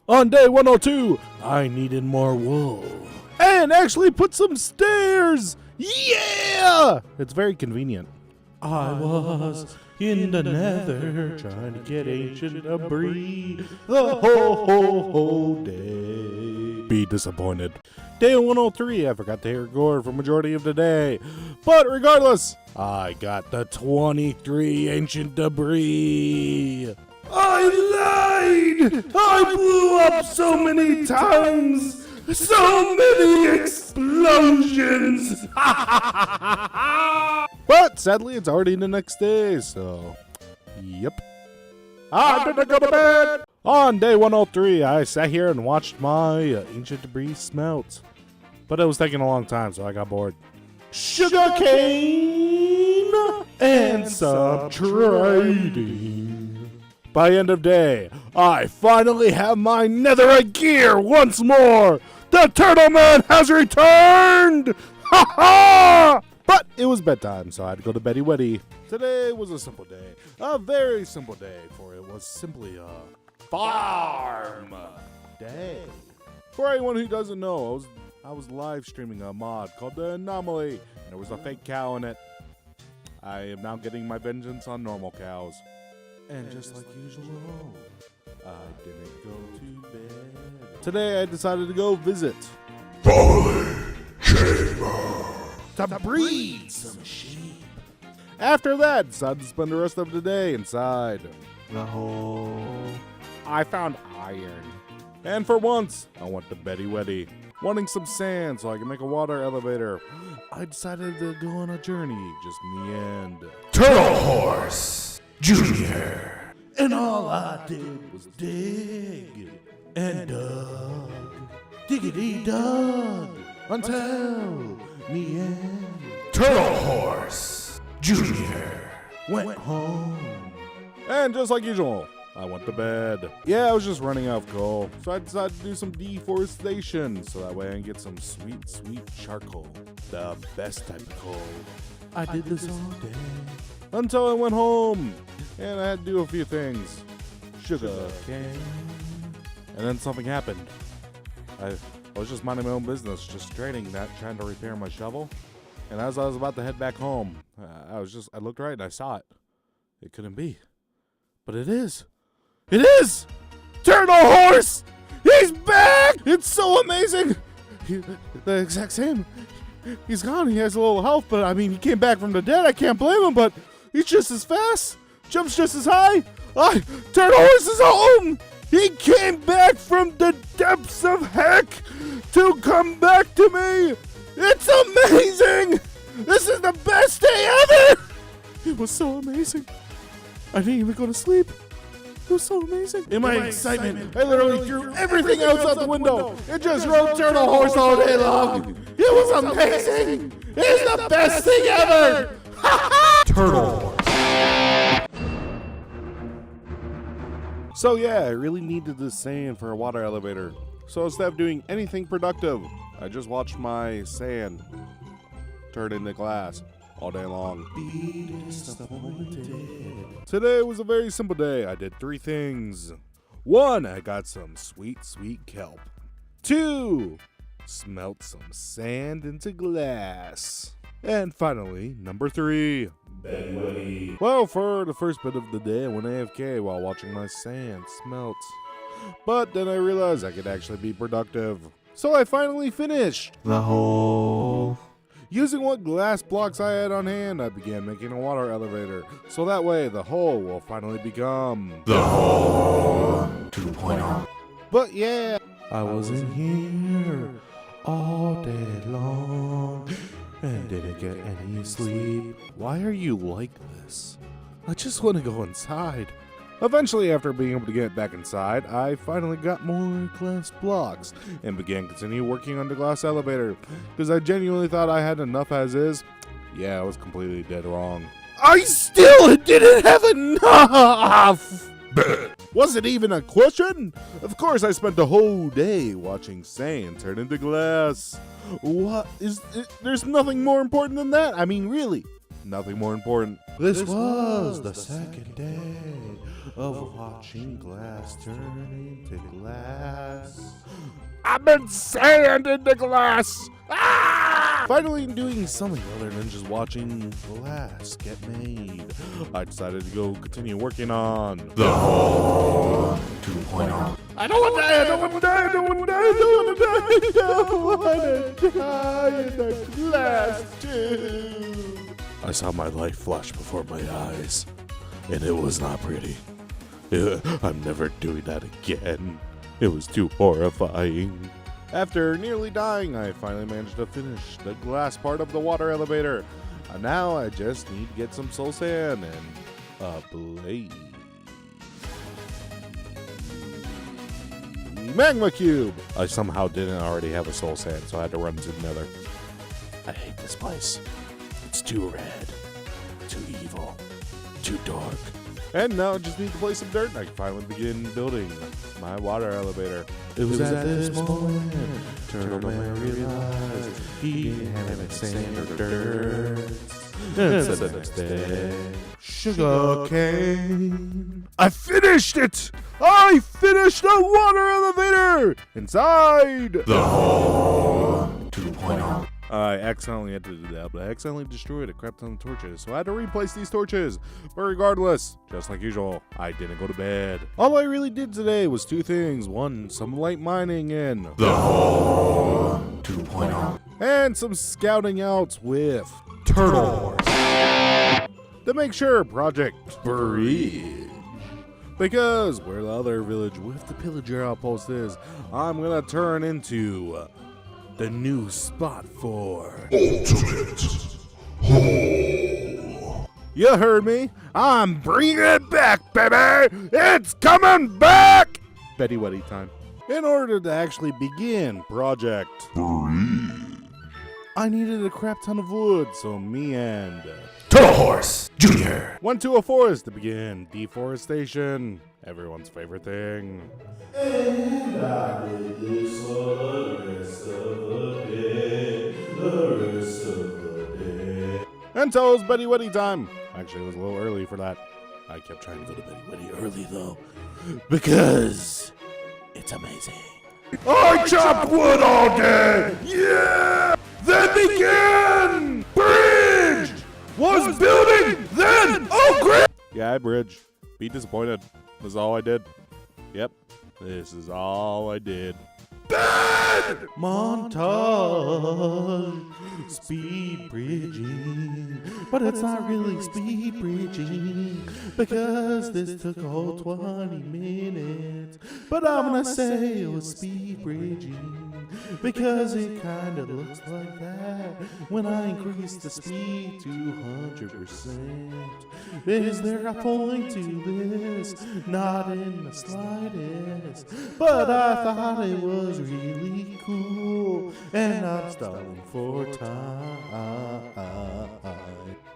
On day 102, I needed more wool. And actually put some stairs! Yeah! It's very convenient. I was in the nether trying to get ancient debris the whole day. Be disappointed. Day 103, I forgot to record for majority of the day. But regardless, I got the 23 ancient debris. I lied! I blew up so many times! So many explosions! But sadly, it's already the next day, so yep. I didn't go to bed! On day 103, I sat here and watched my ancient debris smelt. But it was taking a long time, so I got bored. Sugarcane and some trading. By end of day, I finally have my netherite gear once more! The turtleman has returned! Ha ha! But it was bedtime, so I had to go to beddy weddy. Today was a simple day. A very simple day, for it was simply a farm day. For anyone who doesn't know, I was live streaming a mod called the Anomaly, and there was a fake cow in it. I am now getting my vengeance on normal cows. And just like usual, I didn't go to bed. Today I decided to go visit to breed some sheep. After that, decided to spend the rest of the day inside the hole. I found iron. And for once, I went to Betty Weddy, wanting some sand so I can make a water elevator. I decided to go on a journey, just me and Turtle Horse Jr. And all I did was dig and dug, diggity dug, until me and Turtle Horse Jr. went home. And just like usual, I went to bed. Yeah, I was just running out of coal, so I decided to do some deforestation, so that way I can get some sweet, sweet charcoal. The best type of coal. I did this all day until I went home, and I had to do a few things. Sugar cane. And then something happened. I was just minding my own business, just trading that, trying to repair my shovel. And as I was about to head back home, I looked right and I saw it. It couldn't be. But it is. It is! Turtle Horse! He's back! It's so amazing! The exact same. He's gone. He has a little health, but I mean, he came back from the dead. I can't blame him, but he's just as fast. Jumps just as high. Turtle Horse is home! He came back from the depths of heck to come back to me! It's amazing! This is the best day ever! It was so amazing. I didn't even go to sleep. It was so amazing. In my excitement, I literally threw everything else out the window and just rode Turtle Horse all day long. It was amazing. It's the best thing ever. Turtle Horse. So yeah, I really needed this sand for a water elevator. So instead of doing anything productive, I just watched my sand turn into glass all day long. Today was a very simple day. I did 3 things. 1, I got some sweet, sweet kelp. 2, smelt some sand into glass. And finally, number 3, bedwetty. Well, for the first bit of the day, I went AFK while watching my sand smelt. But then I realized I could actually be productive. So I finally finished The hole. Using what glass blocks I had on hand, I began making a water elevator, so that way the hole will finally become The hole 2.0. But yeah, I was in here all day long and didn't get any sleep. Why are you like this? I just want to go inside. Eventually, after being able to get back inside, I finally got more glass blocks and began continue working on the glass elevator because I genuinely thought I had enough as is. Yeah, I was completely dead wrong. I still didn't have enough! Was it even a question? Of course, I spent the whole day watching sand turn into glass. What is it? There's nothing more important than that. I mean, really, nothing more important. This was the second day of watching glass turn into glass. I've been sand into glass! Ah! Finally doing something other than just watching glass get made, I decided to go continue working on The hole 2.0. I don't want to die, I don't want to die, I don't want to die, I don't want to die, I don't want to die in the glass too. I saw my life flash before my eyes, and it was not pretty. I'm never doing that again. It was too horrifying. After nearly dying, I finally managed to finish the glass part of the water elevator. And now I just need to get some soul sand and a blade. Magma cube! I somehow didn't already have a soul sand, so I had to run to the nether. I hate this place. It's too red, too evil, too dark. And now I just need to place some dirt and I can finally begin building my water elevator. It was at this moment turtleman realized he didn't have any sand or dirt. And so the next day, sugar cane. I finished it! I finished the water elevator inside the hole 2.0. I accidentally edited that, but I accidentally destroyed a crap ton of torches, so I had to replace these torches. But regardless, just like usual, I didn't go to bed. All I really did today was two things. One, some light mining in the hole 2.0. And some scouting outs with Turtle to make sure Project Bridge. Because where the other village with the pillager outpost is, I'm gonna turn into the new spot for Ultimate Hole. You heard me. I'm bringing it back, baby. It's coming back. Betty Weddy time. In order to actually begin Project Bridge, I needed a crap ton of wood, so me and Turtle Horse Jr. went to a forest to begin deforestation. Everyone's favorite thing. And I did this for the rest of the day, the rest of the day. Until it was Betty Weddy time. Actually, it was a little early for that. I kept trying to go to Betty Weddy early though, because it's amazing. I chopped wood all day. Yeah. Then began Bridge was building. Then great. Yeah, I bridge. Be disappointed. This is all I did. Yep, this is all I did. Bad Montage, speed bridging, but it's not really speed bridging because this took a whole 20 minutes. But I'm gonna say it was speed bridging because it kinda looks like that when I increase the speed to 100%. Is there a point to this? Not in the slightest, but I thought it was really cool, and I'm stalling for time.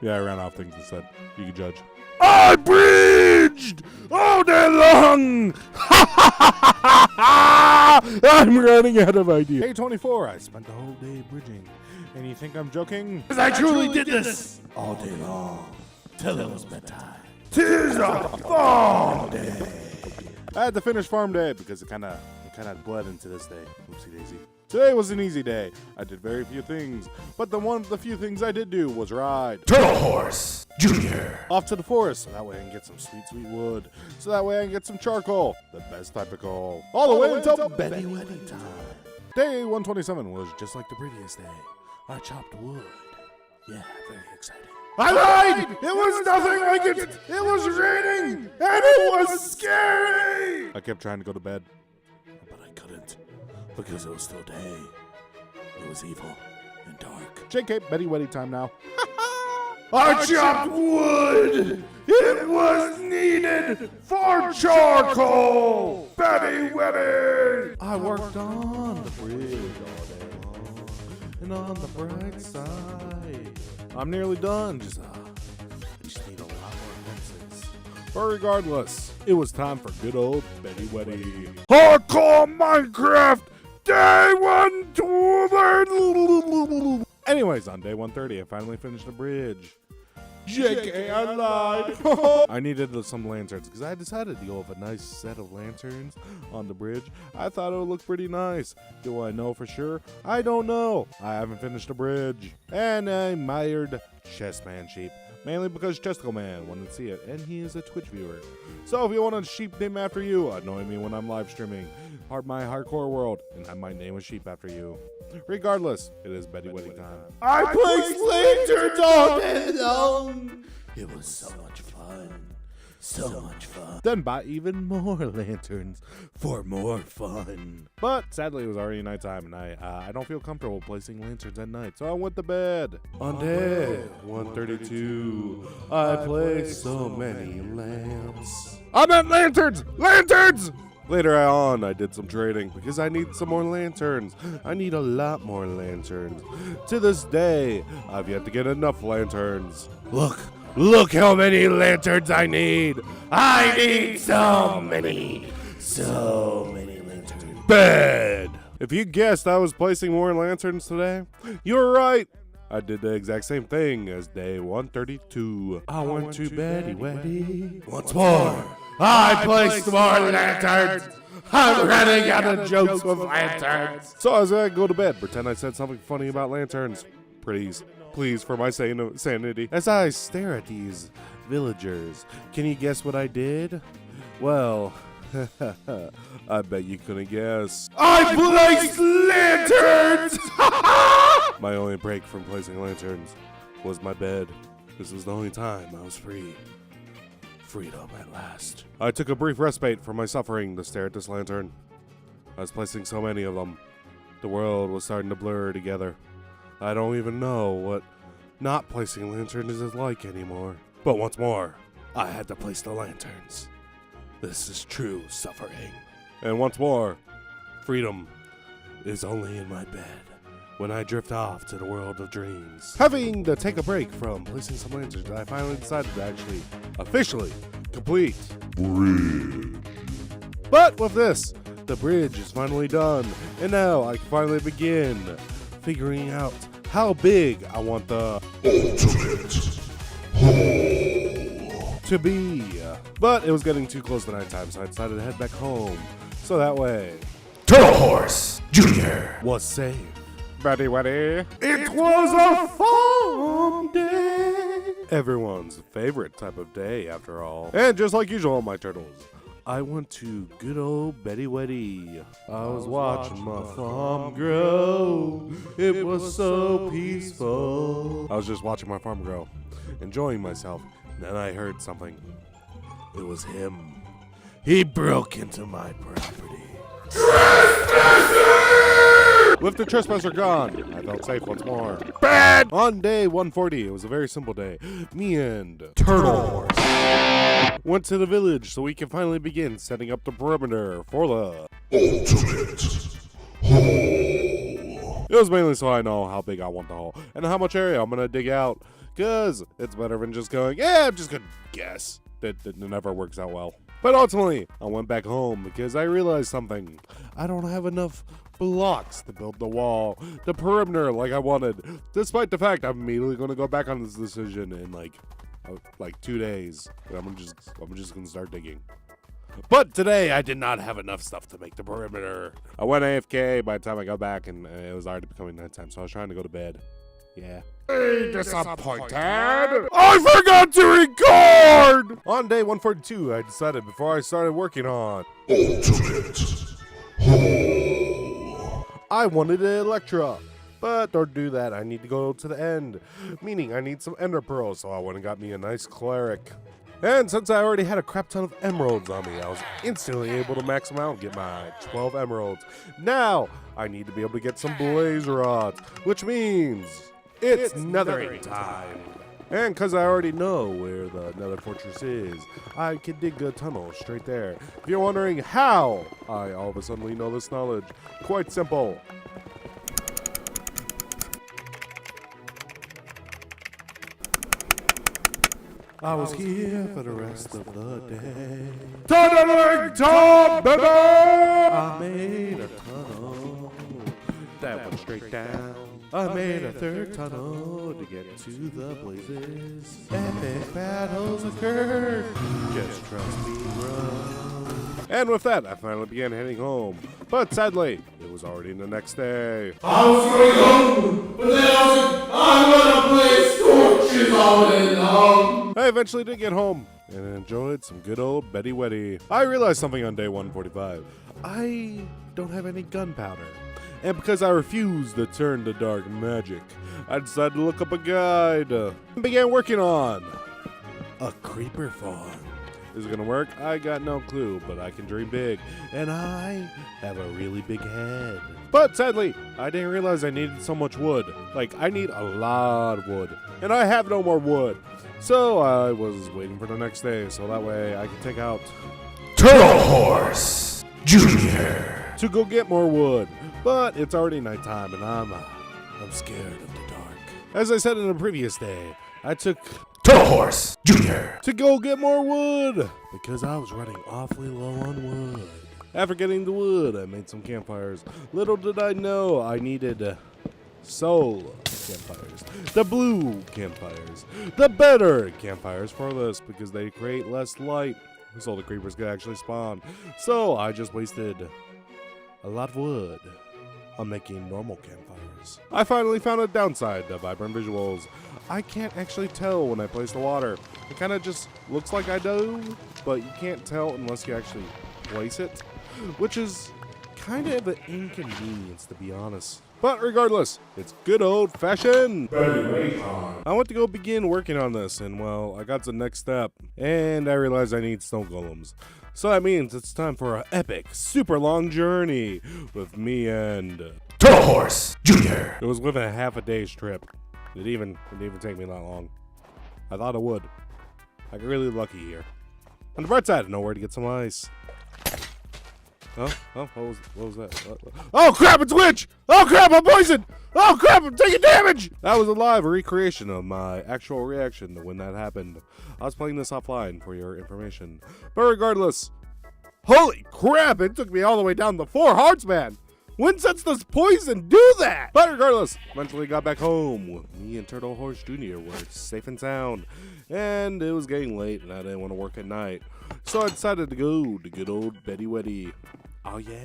Yeah, I ran off things that said you can judge. I bridged all day long. I'm running out of ideas. Day 24, I spent the whole day bridging, and you think I'm joking? Because I truly did this all day long till it was bedtime. Tis a farm day. I had to finish farm day because it kind of bled into this day. Oopsie daisy. Today was an easy day. I did very few things, but the few things I did do was ride Turtle Horse Jr. off to the forest, so that way I can get some sweet wood, so that way I can get some charcoal, the best type of coal, all the way until Betty Weddy time. Day 127 was just like the previous day. I chopped wood. Yeah, very exciting. I lied. It was nothing like it. It was raining, and it was scary. I kept trying to go to bed, but I couldn't because it was still day. It was evil and dark. JK, Betty Weddy time now. I chopped wood. It was needed for charcoal. Betty Weddy. I worked on the bridge all day long, and on the bright side, I'm nearly done. I just need a lot more fences. But regardless, it was time for good old Betty Weddy. Hardcore Minecraft Day 120. Anyways, on day 130, I finally finished the bridge. JK, I lied. I needed some lanterns because I decided to go with a nice set of lanterns on the bridge. I thought it would look pretty nice. Do I know for sure? I don't know. I haven't finished the bridge. And I mired Chessman Sheep, mainly because Chesticle Man wanted to see it, and he is a Twitch viewer. So if you want a sheep named after you, annoy me when I'm live streaming. Part my hardcore world, and I might name a sheep after you. Regardless, it is Betty Weddy time. I placed lanterns all day long. It was so much fun. So much fun. Then buy even more lanterns for more fun. But sadly, it was already nighttime, and I don't feel comfortable placing lanterns at night, so I went to bed. On day 132, I placed so many lamps. I meant lanterns! Lanterns! Later on, I did some trading because I need some more lanterns. I need a lot more lanterns. To this day, I've yet to get enough lanterns. Look how many lanterns I need. I need so many lanterns. bed. If you guessed I was placing more lanterns today, you were right. I did the exact same thing as day 132. I went to beddy weddy. Once more, I placed more lanterns. I'm running out of jokes with lanterns. So as I go to bed, pretend I said something funny about lanterns. Please, for my sanity. As I stare at these villagers, can you guess what I did? Well, I bet you couldn't guess. I placed lanterns. My only break from placing lanterns was my bed. This was the only time I was free. Freedom at last. I took a brief respite from my suffering to stare at this lantern. I was placing so many of them. The world was starting to blur together. I don't even know what not placing lanterns is like anymore. But once more, I had to place the lanterns. This is true suffering. And once more, freedom is only in my bed when I drift off to the world of dreams. Having to take a break from placing some lanterns, I finally decided to actually officially complete bridge. But with this, the bridge is finally done, and now I can finally begin figuring out how big I want the ultimate hole to be. But it was getting too close to nighttime, so I decided to head back home, so that way Turtle Horse Jr. was safe. Buddy, Waddy. It was a fun day. Everyone's favorite type of day, after all. And just like usual, my turtles, I went to good old Betty Weddy. I was watching my farm grow. It was so peaceful. I was just watching my farm grow, enjoying myself. And then I heard something. It was him. He broke into my property. With the trespasser gone, I felt safe once more. Bad! On day 140, it was a very simple day. Me and Turtle Horse went to the village so we can finally begin setting up the perimeter for the ultimate hole. It was mainly so I know how big I want the hole and how much area I'm gonna dig out, because it's better than just going, yeah, I'm just gonna guess. That never works out well. But ultimately, I went back home because I realized something. I don't have enough blocks to build the wall, the perimeter like I wanted. Despite the fact I'm immediately going to go back on this decision in like 2 days. I'm just going to start digging. But today I did not have enough stuff to make the perimeter. I went AFK by the time I got back, and it was already becoming nighttime, so I was trying to go to bed. Yeah. Disappointed. I forgot to record! On day 142, I decided before I started working on ultimate hole, I wanted an Electra. But to do that, I need to go to the end, meaning I need some Ender Pearls, so I went and got me a nice cleric. And since I already had a crap ton of emeralds on me, I was instantly able to max them out and get my 12 emeralds. Now, I need to be able to get some blaze rods, which means it's nethering time. And because I already know where the nether fortress is, I can dig a tunnel straight there. If you're wondering how I all of a sudden know this knowledge, quite simple. I was here for the rest of the day. Tunneling Tom, baby! I made a tunnel that went straight down. I made a third tunnel to get to the blazes. Epic battles occurred. Just trust me, bro. And with that, I finally began heading home. But sadly, it was already the next day. I was going home, but then I want to play Scorches all day long. I eventually did get home and enjoyed some good old Betty Weddy. I realized something on day 145. I don't have any gunpowder. And because I refused to turn to dark magic, I decided to look up a guide and began working on a creeper farm. Is it gonna work? I got no clue, but I can dream big, and I have a really big head. But sadly, I didn't realize I needed so much wood. Like, I need a lot of wood, and I have no more wood. So I was waiting for the next day, so that way I could take out Turtle Horse Jr. to go get more wood. But it's already nighttime, and I'm scared of the dark. As I said in the previous day, I took Turtle Horse Jr. to go get more wood because I was running awfully low on wood. After getting the wood, I made some campfires. Little did I know I needed soul campfires, the blue campfires, the better campfires for this because they create less light so the creepers could actually spawn. So I just wasted a lot of wood on making normal campfires. I finally found a downside to vibrant visuals. I can't actually tell when I place the water. It kind of just looks like I do, but you can't tell unless you actually place it, which is kind of an inconvenience to be honest. But regardless, it's good old-fashioned. I went to go begin working on this, and well, I got to the next step, and I realized I need snow golems. So that means it's time for an epic, super long journey with me and Turtle Horse Jr. It was within a half a day's trip. It didn't even take me that long. I thought it would. I got really lucky here. On the bright side, I know where to get some ice. Oh, what was that? Oh crap, it's a witch! Oh crap, I'm poisoned! Oh crap, I'm taking damage! That was a live recreation of my actual reaction to when that happened. I was playing this offline for your information. But regardless, holy crap, it took me all the way down to 4 hearts, man! When does this poison do that? But regardless, eventually got back home. Me and Turtle Horse Jr. were safe and sound. And it was getting late and I didn't want to work at night. So I decided to go to good old Betty Weddy. Oh yeah.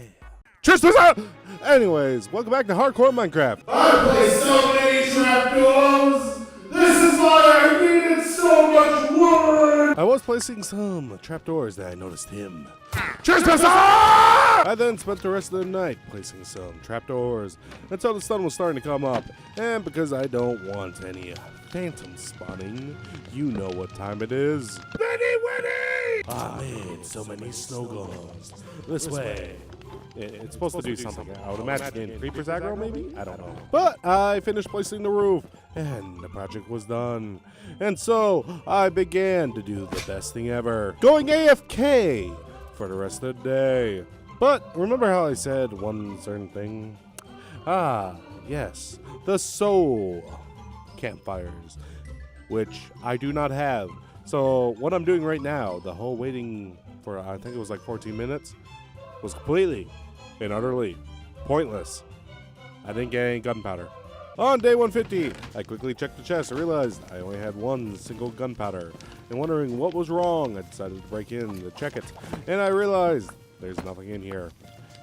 Cheers to that! Anyways, welcome back to Hardcore Minecraft. I play so many trapdoors. This is why I needed so much wood. I was placing some trapdoors that I noticed him. Cheers to that! I then spent the rest of the night placing some trapdoors until the sun was starting to come up. And because I don't want any phantom spawning, you know what time it is. Betty Weddy! I made so many snow golems. This way. It's supposed to do something. I would imagine in creepers aggro, maybe? I don't know. But I finished placing the roof, and the project was done. And so I began to do the best thing ever, going AFK for the rest of the day. But remember how I said one certain thing? Ah, yes, the soul campfires, which I do not have. So what I'm doing right now, the whole waiting for, I think it was like 14 minutes, was completely and utterly pointless. I didn't get any gunpowder. On day 150, I quickly checked the chest and realized I only had one single gunpowder. And wondering what was wrong, I decided to break in to check it. And I realized there's nothing in here.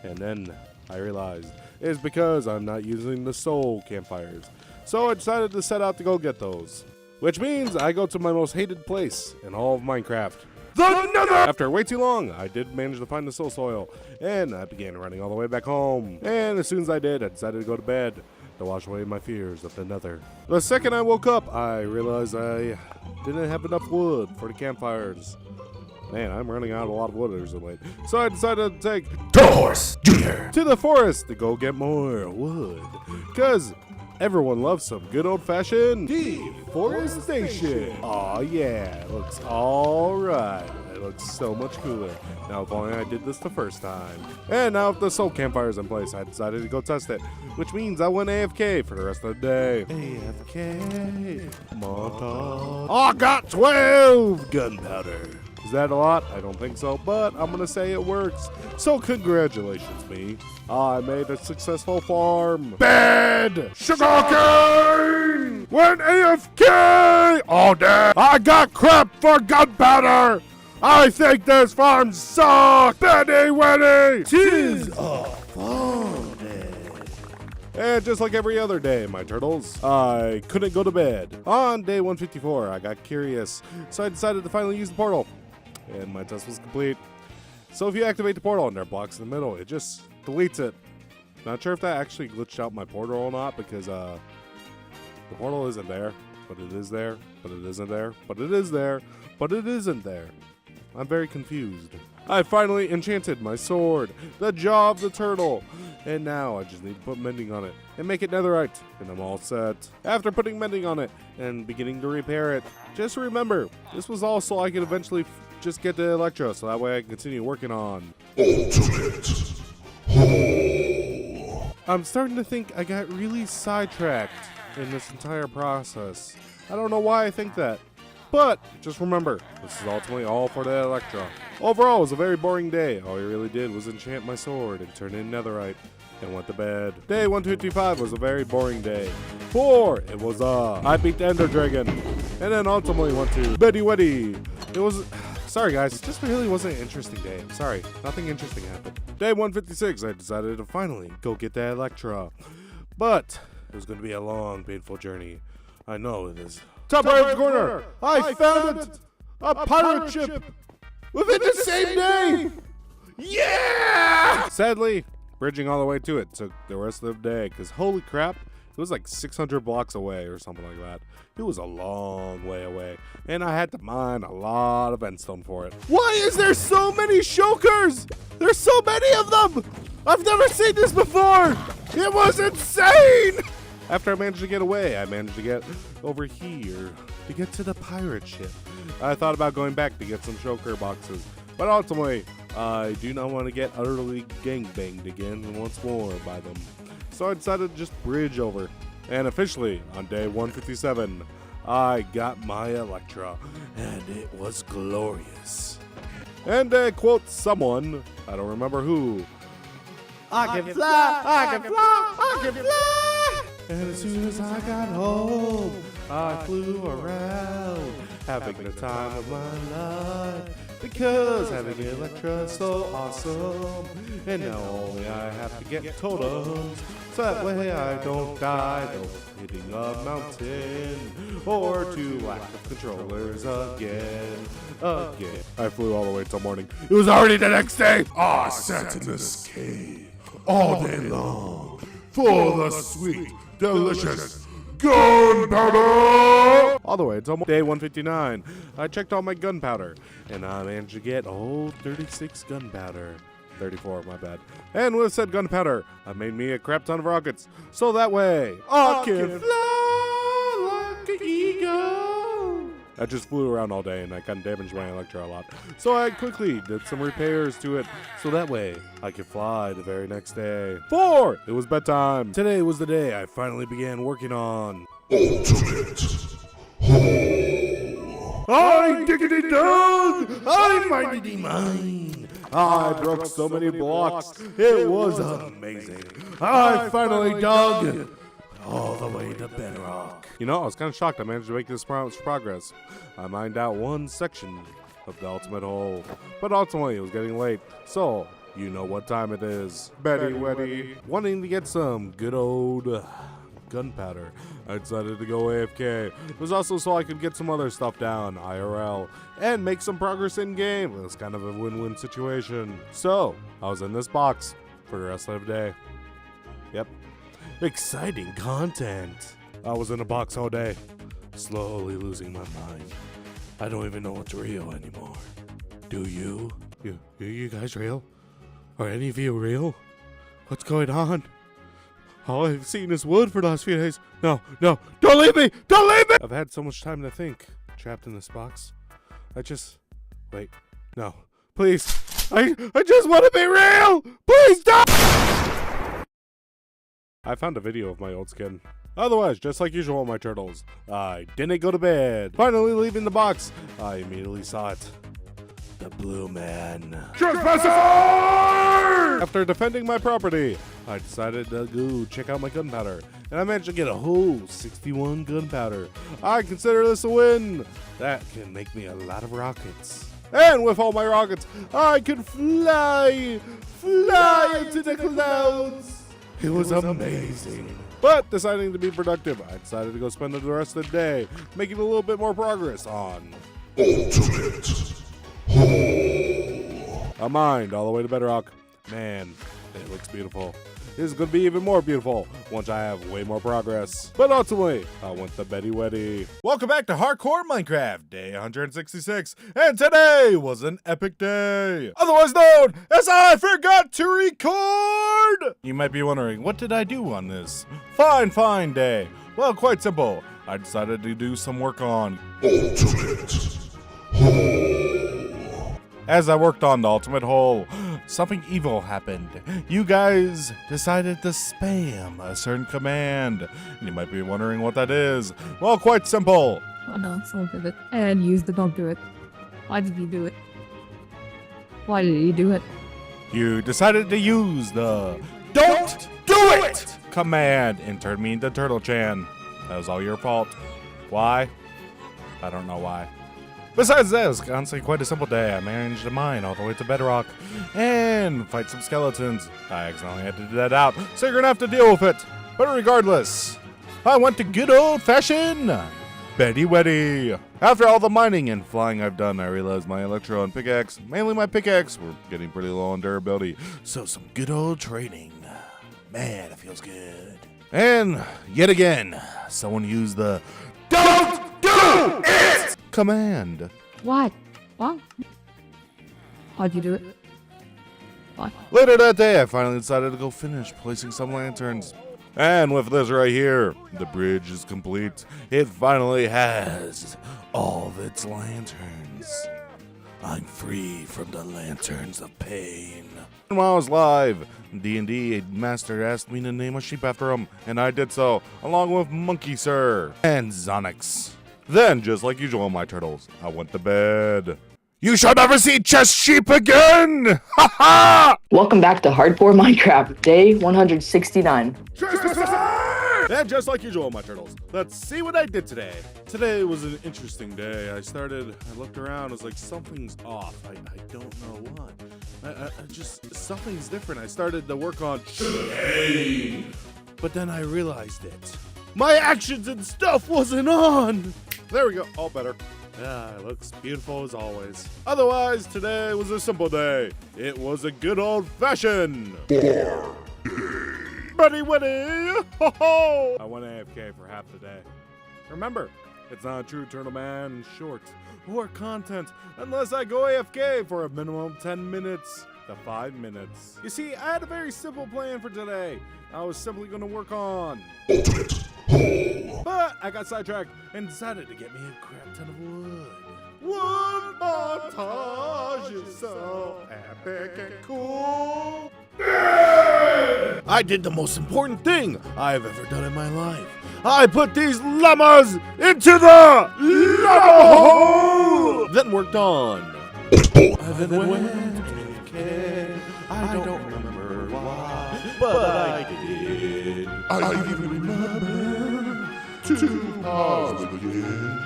And then I realized it's because I'm not using the soul campfires. So I decided to set out to go get those. Which means I go to my most hated place in all of Minecraft. The Nether! After way too long, I did manage to find the soul soil, and I began running all the way back home. And as soon as I did, I decided to go to bed to wash away my fears of the Nether. The second I woke up, I realized I didn't have enough wood for the campfires. Man, I'm running out of a lot of wood as of late. So I decided to take Turtle Horse Jr. to the forest to go get more wood. Because everyone loves some good old-fashioned deforestation. Aw, yeah, it looks all right. It looks so much cooler. Now, if only I did this the first time. And now with the soul campfires in place, I decided to go test it, which means I went AFK for the rest of the day. AFK. Montage. I got 12 gunpowder. Is that a lot? I don't think so, but I'm gonna say it works. So congratulations, me. I made a successful farm. Bad sugarcane! Went AFK all day. I got crap for gunpowder. I think this farm sucks. Betty Weddy! 'Tis a fun day. And just like every other day, my turtles, I couldn't go to bed. On day 154, I got curious, so I decided to finally use the portal. And my test was complete. So if you activate the portal and there are blocks in the middle, it just deletes it. Not sure if that actually glitched out my portal or not, because the portal isn't there, but it is there, but it isn't there, but it is there, but it isn't there. I'm very confused. I finally enchanted my sword, the jaw of the turtle, and now I just need to put mending on it and make it netherite, and I'm all set. After putting mending on it and beginning to repair it, just remember, this was all so I could eventually just get the Electro, so that way I can continue working on Ultimate Hole. I'm starting to think I got really sidetracked in this entire process. I don't know why I think that. But just remember, this is ultimately all for the Electra. Overall, it was a very boring day. All I really did was enchant my sword and turn in netherite and went to bed. Day 155 was a very boring day. 4, it was I beat the Ender Dragon. And then ultimately went to Betty Weddy. It was, sorry guys, it just really wasn't an interesting day. I'm sorry, nothing interesting happened. Day 156, I decided to finally go get that Electra. But it was going to be a long, painful journey. I know it is. Top right corner, I found it! A pirate ship! Within the same day! Yeah! Sadly, bridging all the way to it took the rest of the day, because holy crap, it was like 600 blocks away or something like that. It was a long way away, and I had to mine a lot of endstone for it. Why is there so many shulkers? There's so many of them! I've never seen this before! It was insane! After I managed to get away, I managed to get over here to get to the pirate ship. I thought about going back to get some shulker boxes, but ultimately, I do not want to get utterly gangbanged again once more by them. So I decided to just bridge over. And officially, on day 157, I got my Electra, and it was glorious. And to quote someone, I don't remember who, I can fly, I can fly, I can fly. and as soon as I got home, I flew around, having the time of my life. Because having Electra is so awesome. And now only I have to get totems, so that way I don't die, though hitting a mountain, or to lack of controllers again. I flew all the way till morning. It was already the next day. I sat in this cave all day long for the sweet, delicious gunpowder! All the way until day 159. I checked all my gunpowder, and I managed to get 36 gunpowder. 34, my bad. And with said gunpowder, I made me a crap ton of rockets, so that way I can fly like an eagle. I just flew around all day, and I kind of damaged my Electra a lot. So I quickly did some repairs to it, so that way I could fly the very next day. 4, it was bedtime. Today was the day I finally began working on Ultimate Hole! I diggity dug! I mighty mine! I broke so many blocks, it was amazing. I finally dug all the way to Bedrock. You know, I was kind of shocked I managed to make this much progress. I mined out one section of the ultimate hole, but ultimately it was getting late, so you know what time it is. Betty Weddy, wanting to get some good old gunpowder, I decided to go AFK. It was also so I could get some other stuff down IRL and make some progress in game. It was kind of a win-win situation. So I was in this box for the rest of the day. Yep, exciting content. I was in a box all day, slowly losing my mind. I don't even know what's real anymore. Do you? You guys real? Are any of you real? What's going on? All I've seen is wood for the last few days. No, don't leave me! Don't leave me! I've had so much time to think, trapped in this box. Wait, no, please. I just want to be real! Please don't! I found a video of my old skin. Otherwise, just like usual, my turtles, I didn't go to bed. Finally leaving the box, I immediately saw it. The Blue Man. Trespasser! After defending my property, I decided to go check out my gunpowder, and I managed to get a whole 61 gunpowder. I consider this a win. That can make me a lot of rockets. And with all my rockets, I could fly into the clouds. It was amazing. But deciding to be productive, I decided to go spend the rest of the day making a little bit more progress on Ultimate Hole! a mine all the way to Bedrock. Man, it looks beautiful. This is going to be even more beautiful once I have way more progress. But ultimately, I went to Betty Weddy. Welcome back to Hardcore Minecraft, day 166. And today was an epic day. Otherwise known as I forgot to record. You might be wondering, what did I do on this fine day? Well, quite simple. I decided to do some work on Ultimate Hole! As I worked on the ultimate hole, something evil happened. You guys decided to spam a certain command. And you might be wondering what that is. Well, quite simple. Oh no, someone did it. And use the don't do it. Why did you do it? Why did you do it? You decided to use the "Don't do it" command and turned me into Turtle-chan. That was all your fault. Why? I don't know why. Besides that, it was honestly quite a simple day. I managed to mine all the way to Bedrock and fight some skeletons. I accidentally had to do that out, so you're gonna have to deal with it. But regardless, I went to good old-fashioned Betty Weddy. After all the mining and flying I've done, I realized my electro and pickaxe, mainly my pickaxe, were getting pretty low on durability. So some good old training. Man, it feels good. And yet again, someone used the "Don't do it" command. What? What? Why'd you do it? Why? Later that day, I finally decided to go finish placing some lanterns. And with this right here, the bridge is complete. It finally has all of its lanterns. I'm free from the lanterns of pain. And while I was live, D&D Master asked me to name a sheep after him, and I did so, along with Monkey Sir and Zonix. Then, just like usual, my turtles, I went to bed. You shall never see chest sheep again! Ha ha! Welcome back to Hardcore Minecraft, day 169. And just like usual, my turtles, let's see what I did today. Today was an interesting day. I looked around, I was like, something's off. I don't know what. I just, something's different. I started to work on shame, but then I realized it. My actions and stuff wasn't on. There we go, all better. Yeah, it looks beautiful as always. Otherwise, today was a simple day. It was a good old-fashioned Buddy Winnie! Ho ho! I went AFK for half the day. Remember, it's not a true turtleman short or content unless I go AFK for a minimum of 10 minutes to 5 minutes. You see, I had a very simple plan for today. I was simply going to work on but I got sidetracked and decided to get me a crap ton of wood. Wood montage is so epic and cool. I did the most important thing I've ever done in my life. I put these llamas into the llama hole. Then worked on. I then went AFK. I don't remember why, but I did. I even remember to pause again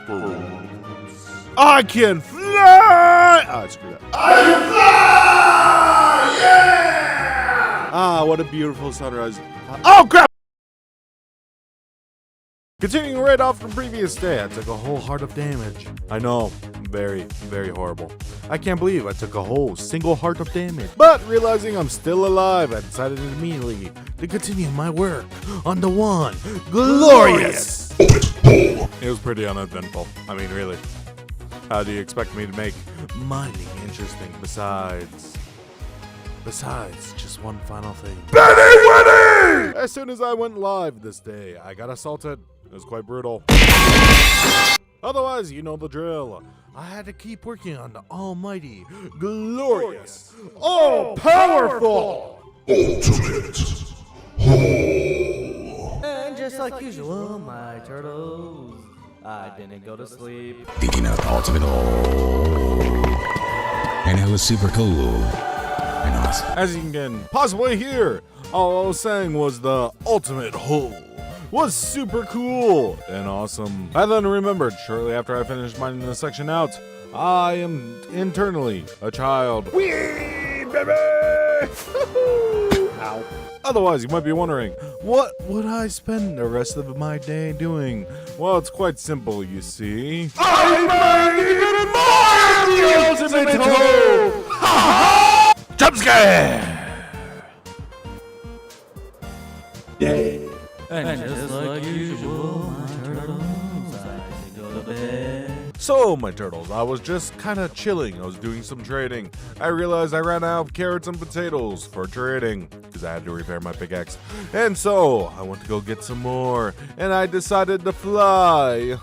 for once. I can fly! Ah, screw that. I can fly! Yeah! Ah, what a beautiful sunrise. Oh, crap! Continuing right off from previous day, I took a whole heart of damage. I know, very, very horrible. I can't believe I took a whole single heart of damage. But realizing I'm still alive, I decided immediately to continue my work on the one glorious. It was pretty uneventful. I mean, really. How do you expect me to make mining interesting besides just one final thing? Betty Winnie! As soon as I went live this day, I got assaulted. It was quite brutal. Otherwise, you know the drill. I had to keep working on the almighty, glorious, all-powerful Ultimate. And just like usual, my turtles, I didn't go to sleep. Thinking of Ultimate Hole. And it was super cool. And awesome. As you can possibly hear, all I was saying was the ultimate hole was super cool and awesome. I then remembered shortly after I finished mining this section out, I am internally a child. Wee, baby! Ow. Otherwise, you might be wondering, what would I spend the rest of my day doing? Well, it's quite simple, you see. I might even more the ultimate hole! Ha ha! Jump scare! And just like usual, my turtles, I didn't go to bed. So, my turtles, I was just kind of chilling. I was doing some trading. I realized I ran out of carrots and potatoes for trading because I had to repair my pickaxe. And so, I went to go get some more, and I decided to fly.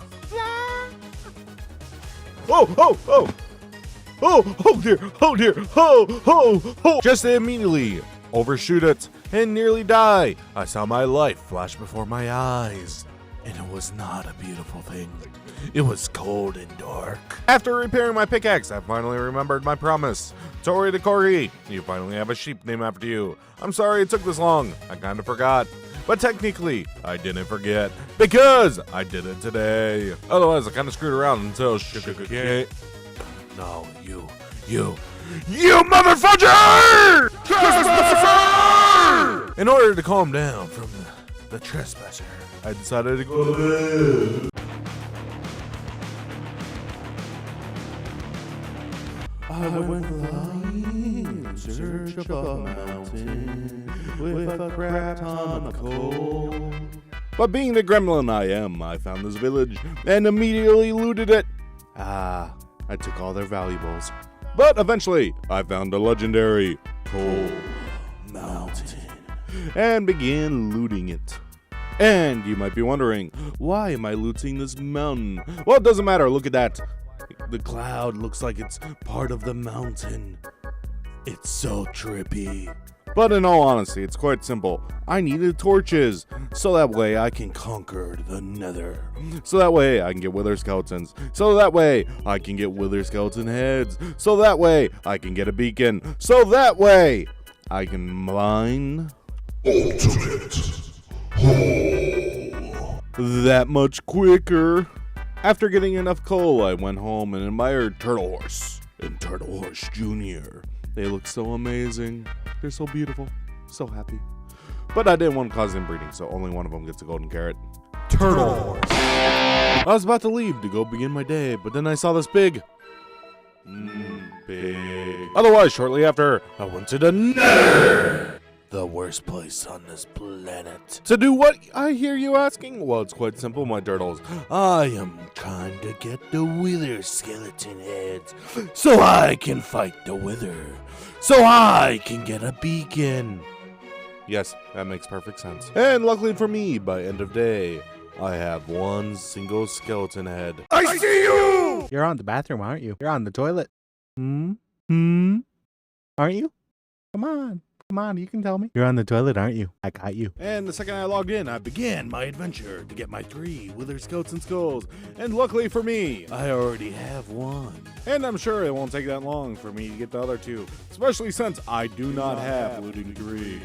Oh, oh, oh! Oh dear, oh dear, oh! Just immediately overshoot it and nearly die. I saw my life flash before my eyes. And it was not a beautiful thing. It was cold and dark. After repairing my pickaxe, I finally remembered my promise. Tori to Corey, you finally have a sheep named after you. I'm sorry it took this long. I kind of forgot. But technically, I didn't forget because I did it today. Otherwise, I kind of screwed around until sugar. No, you motherfucker! Trespasser! In order to calm down from the trespasser, I decided to go to bed. I went flying in search of a mountain with a crap ton of coal. But being the gremlin I am, I found this village and immediately looted it. I took all their valuables. But eventually, I found a legendary coal mountain and began looting it. And you might be wondering, why am I looting this mountain? Well, it doesn't matter. Look at that. The cloud looks like it's part of the mountain. It's so trippy. But in all honesty, it's quite simple. I needed torches, so that way I can conquer the nether. So that way I can get wither skeletons. So that way I can get wither skeleton heads. So that way I can get a beacon. So that way I can mine Ultimate. that much quicker. After getting enough coal, I went home and admired Turtle Horse and Turtle Horse Jr. They look so amazing. They're so beautiful. So happy. But I didn't want to cause inbreeding, so only one of them gets a golden carrot. Turtle Horse. I was about to leave to go begin my day, but then I saw this pig. Pig. Otherwise, shortly after, I went to the nether. The worst place on this planet. To do what, I hear you asking? Well, it's quite simple, my turtles. I am trying to get the wither skeleton heads so I can fight the wither. So I can get a beacon. Yes, that makes perfect sense. And luckily for me, by end of day, I have one single skeleton head. I see you! You're on the bathroom, aren't you? You're on the toilet. Aren't you? Come on, you can tell me. You're on the toilet, aren't you? I got you. And the second I logged in, I began my adventure to get my 3 wither skeleton skulls. And luckily for me, I already have one. And I'm sure it won't take that long for me to get the other 2, especially since I do not have looting 3.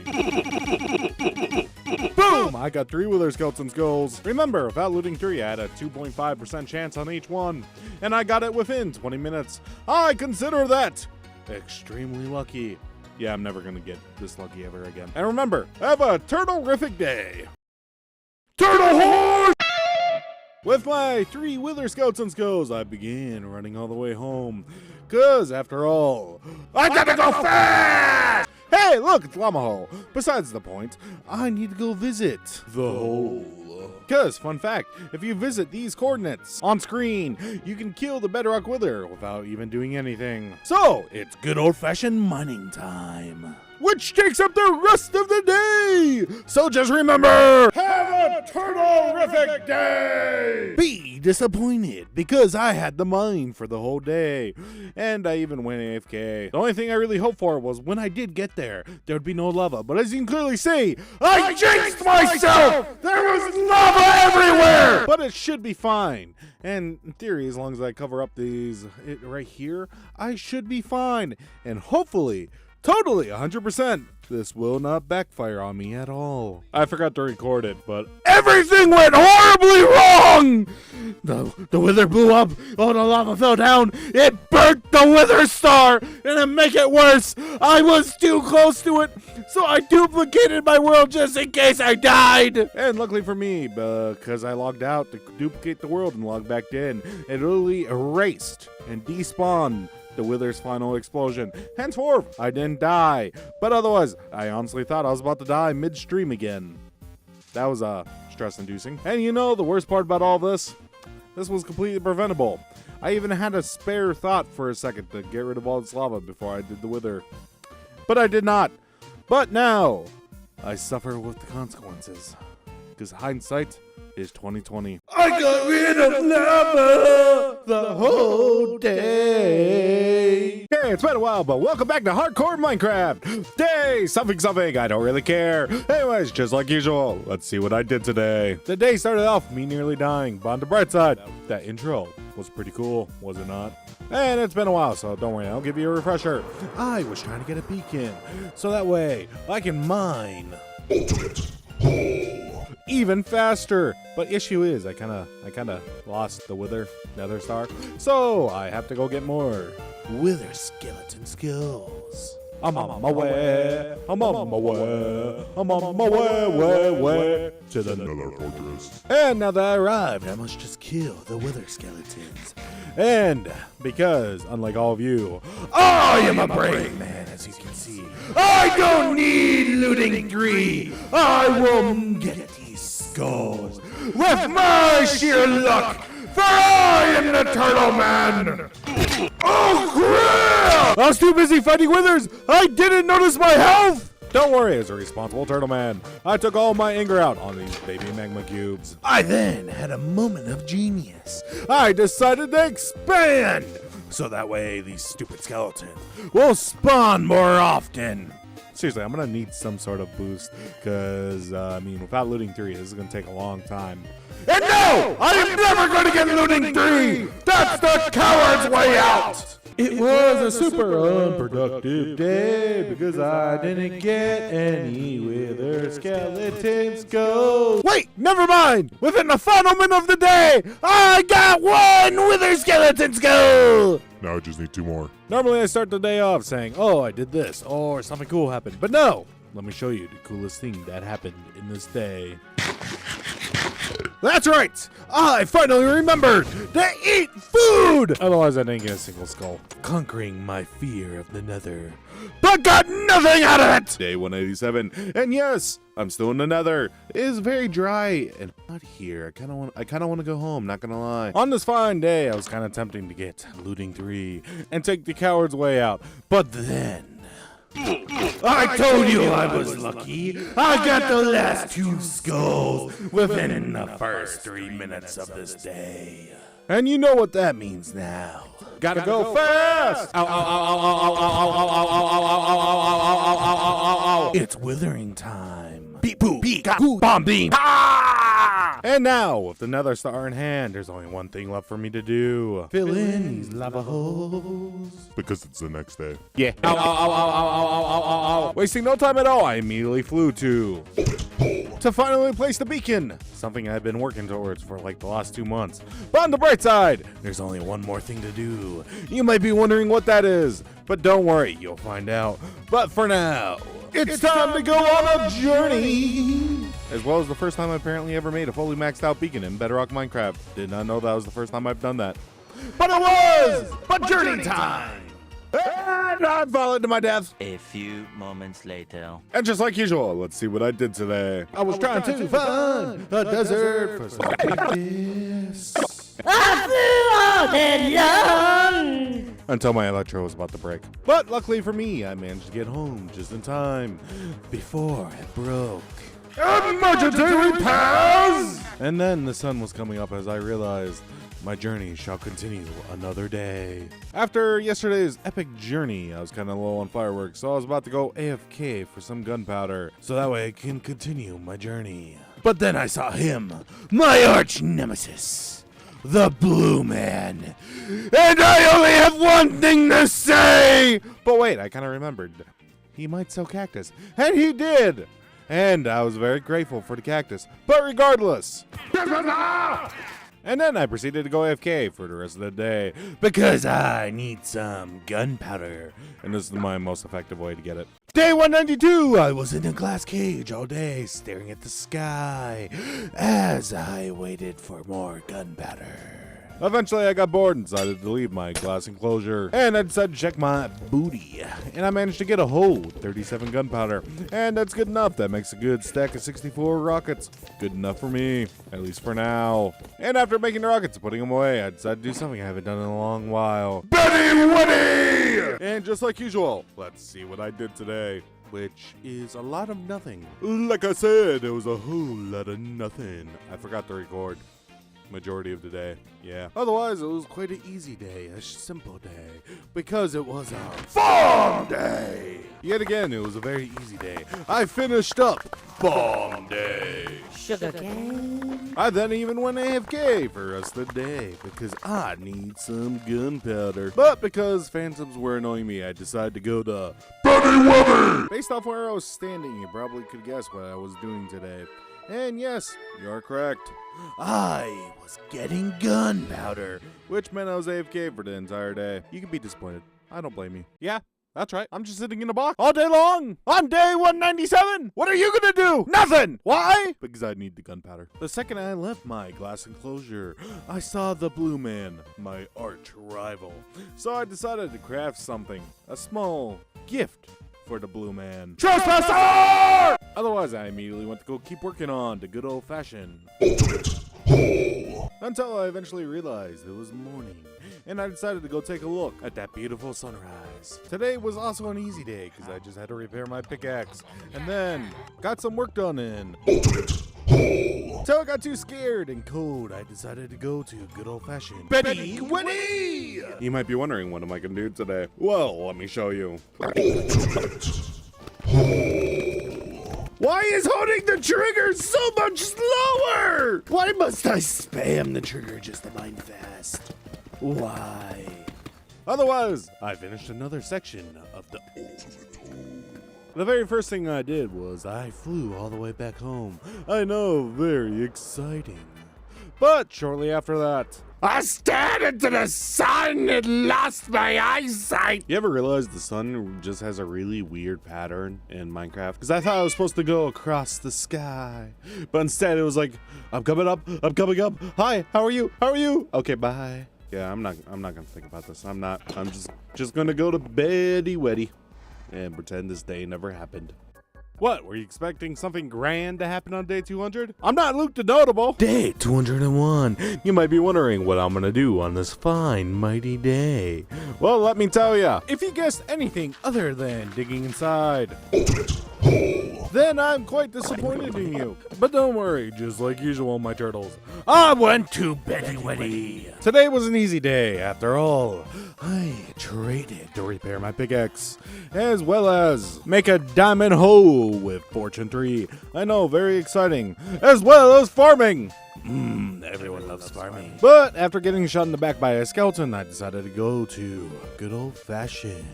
Boom! I got 3 wither skeleton skulls. Remember, without looting 3, I had a 2.5% chance on each one. And I got it within 20 minutes. I consider that extremely lucky. Yeah, I'm never gonna get this lucky ever again. And remember, have a turtle-rific day. Turtle Horse! With my 3 wither skeleton skulls, I began running all the way home. Cause after all, I gotta go fast! Hey, look, it's Llama Hole. Besides the point, I need to go visit the hole. Cause, fun fact, if you visit these coordinates on screen, you can kill the Bedrock Wither without even doing anything. So, it's good old-fashioned mining time. Which takes up the rest of the day! So just remember, have a turtle-rific day! Be disappointed, because I had the mine for the whole day. And I even went AFK. The only thing I really hoped for was when I did get there, there would be no lava. But as you can clearly see, I jinxed myself! There was lava everywhere! But it should be fine. And in theory, as long as I cover up these right here, I should be fine. And hopefully, totally 100%, this will not backfire on me at all. I forgot to record it, but everything went horribly wrong! The wither blew up, oh, the lava fell down, it burnt the wither star, and to make it worse, I was too close to it, so I duplicated my world just in case I died! And luckily for me, because I logged out to duplicate the world and logged back in, it literally erased and despawned the wither's final explosion. Henceforth, I didn't die. But otherwise, I honestly thought I was about to die midstream again. That was stress-inducing. And you know the worst part about all this? This was completely preventable. I even had a spare thought for a second to get rid of all this lava before I did the wither. But I did not. But now, I suffer with the consequences. Because hindsight is 2020. I got rid of lava the whole day. Hey, it's been a while, but welcome back to Hardcore Minecraft. Day something something, I don't really care. Anyways, just like usual, let's see what I did today. The day started off with me nearly dying, but on the bright side, that intro was pretty cool, was it not? And it's been a while, so don't worry, I'll give you a refresher. I was trying to get a beacon, so that way I can mine even faster. But issue is, I kinda lost the nether star, so I have to go get more wither skeleton skulls. I'm on my way, I'm on my way, I'm on my way to the nether fortress. And now that I arrived, I must just kill the wither skeletons. And because, unlike all of you, I am a brave man, as you can see. I don't need looting 3. I will get these skulls with my sheer luck, for I am the turtleman. Oh crap! I was too busy fighting withers. I didn't notice my health. Don't worry, as a responsible turtle man, I took all my anger out on these baby magma cubes. I then had a moment of genius. I decided to expand, so that way these stupid skeletons will spawn more often. Seriously, I'm gonna need some sort of boost, because, without looting 3, this is gonna take a long time. And no! I am never gonna get looting 3! That's the coward's way out! It was a super unproductive day because I didn't get any wither skeleton skulls. Wait, never mind! Within the final minute of the day, I got 1 wither skeleton skull! Now I just need 2 more. Normally I start the day off saying, oh, I did this, or something cool happened. But no! Let me show you the coolest thing that happened in this day. That's right! I finally remembered to eat food! Otherwise I didn't get a single skull. Conquering my fear of the nether, but got nothing out of it! Day 187, and yes, I'm still in the nether. It is very dry and hot here. I kinda want to go home, not gonna lie. On this fine day, I was kinda tempting to get looting 3 and take the coward's way out, but then I told you I was lucky. I got the last 2 skulls within the first 3 minutes of this day. And you know what that means now. Gotta go fast! Ow, ow, ow, ow, ow, ow, ow, ow, ow, ow, ow, ow, ow, ow, ow, ow. It's withering time. Beep boop, beep, boop, bomb beam. And now, with the nether star in hand, there's only one thing left for me to do. Fill in these lava holes. Because it's the next day. Yeah. Ow, ow, ow, ow, ow, ow, ow, ow, ow. Wasting no time at all, I immediately flew to finally place the beacon. Something I've been working towards for like the last 2 months. But on the bright side, there's only one more thing to do. You might be wondering what that is, but don't worry, you'll find out. But for now, it's time to go on a journey. As well as the first time I apparently ever made a fully maxed out beacon in Bedrock Minecraft. Did not know that was the first time I've done that. But it was! But journey time! And I'm falling to my death. A few moments later. And just like usual, let's see what I did today. I was trying to find a desert for something like this. Until my electro was about to break. But luckily for me, I managed to get home just in time before it broke. Emergency repairs! And then the sun was coming up as I realized my journey shall continue another day. After yesterday's epic journey, I was kind of low on fireworks, so I was about to go AFK for some gunpowder, so that way I can continue my journey. But then I saw him, my arch nemesis, the Blue Man. And I only have one thing to say! But wait, I kind of remembered. He might sell cactus. And he did! And I was very grateful for the cactus. But regardless... And then I proceeded to go AFK for the rest of the day because I need some gunpowder. And this is my most effective way to get it. Day 192, I was in a glass cage all day staring at the sky as I waited for more gunpowder. Eventually, I got bored and decided to leave my glass enclosure, and I decided to check my booty, and I managed to get a whole 37 gunpowder, and that's good enough. That makes a good stack of 64 rockets. Good enough for me, at least for now. And after making the rockets and putting them away, I decided to do something I haven't done in a long while. Betty Woody! And just like usual, let's see what I did today, which is a lot of nothing. Like I said, it was a whole lot of nothing. I forgot to record. majority of the day. Yeah. Otherwise, it was quite an easy day, a simple day, because it was a farm day. Yet again, it was a very easy day. I finished up farm day. Sugar cane. I then even went AFK for the rest of the day because I need some gunpowder. But because phantoms were annoying me, I decided to go to Betty Weather. Based off where I was standing, you probably could guess what I was doing today. And yes, you're correct. I was getting gunpowder, which meant I was AFK for the entire day. You can be disappointed. I don't blame you. Yeah, that's right. I'm just sitting in a box all day long on day 197. What are you gonna do? Nothing. Why? Because I need the gunpowder. The second I left my glass enclosure, I saw the blue man, my arch rival. So I decided to craft something, a small gift for the blue man. Trespasser! Otherwise, I immediately went to go keep working on the good old-fashioned ultimate hole. Until I eventually realized it was morning, and I decided to go take a look at that beautiful sunrise. Today was also an easy day because I just had to repair my pickaxe, and then got some work done in ultimate hole. Until I got too scared and cold, I decided to go to good old-fashioned Betty Winnie. You might be wondering, what am I gonna do today? Well, let me show you. Ultimate hole. Why is holding the trigger so much slower? Why must I spam the trigger just to mine fast? Why? Otherwise, I finished another section of the ultimate hole. The very first thing I did was I flew all the way back home. I know, very exciting. But shortly after that, I stared into the sun and lost my eyesight. You ever realize the sun just has a really weird pattern in Minecraft? Because I thought I was supposed to go across the sky, but instead it was like, I'm coming up, I'm coming up. Hi, how are you? How are you? Okay, bye. Yeah, I'm not gonna think about this. I'm just gonna go to Betty Weddy and pretend this day never happened. What, were you expecting something grand to happen on day 200? I'm not Luke the Notable. Day 201. You might be wondering what I'm gonna do on this fine, mighty day. Well, let me tell ya, if you guessed anything other than digging inside ultimate hole, then I'm quite disappointed in you. But don't worry, just like usual, my turtles, I went to Betty Weddy. Today was an easy day, after all. I traded to repair my pickaxe, as well as make a diamond hole with Fortune 3. I know, very exciting. As well as farming. Everyone loves farming. But after getting shot in the back by a skeleton, I decided to go to good old-fashioned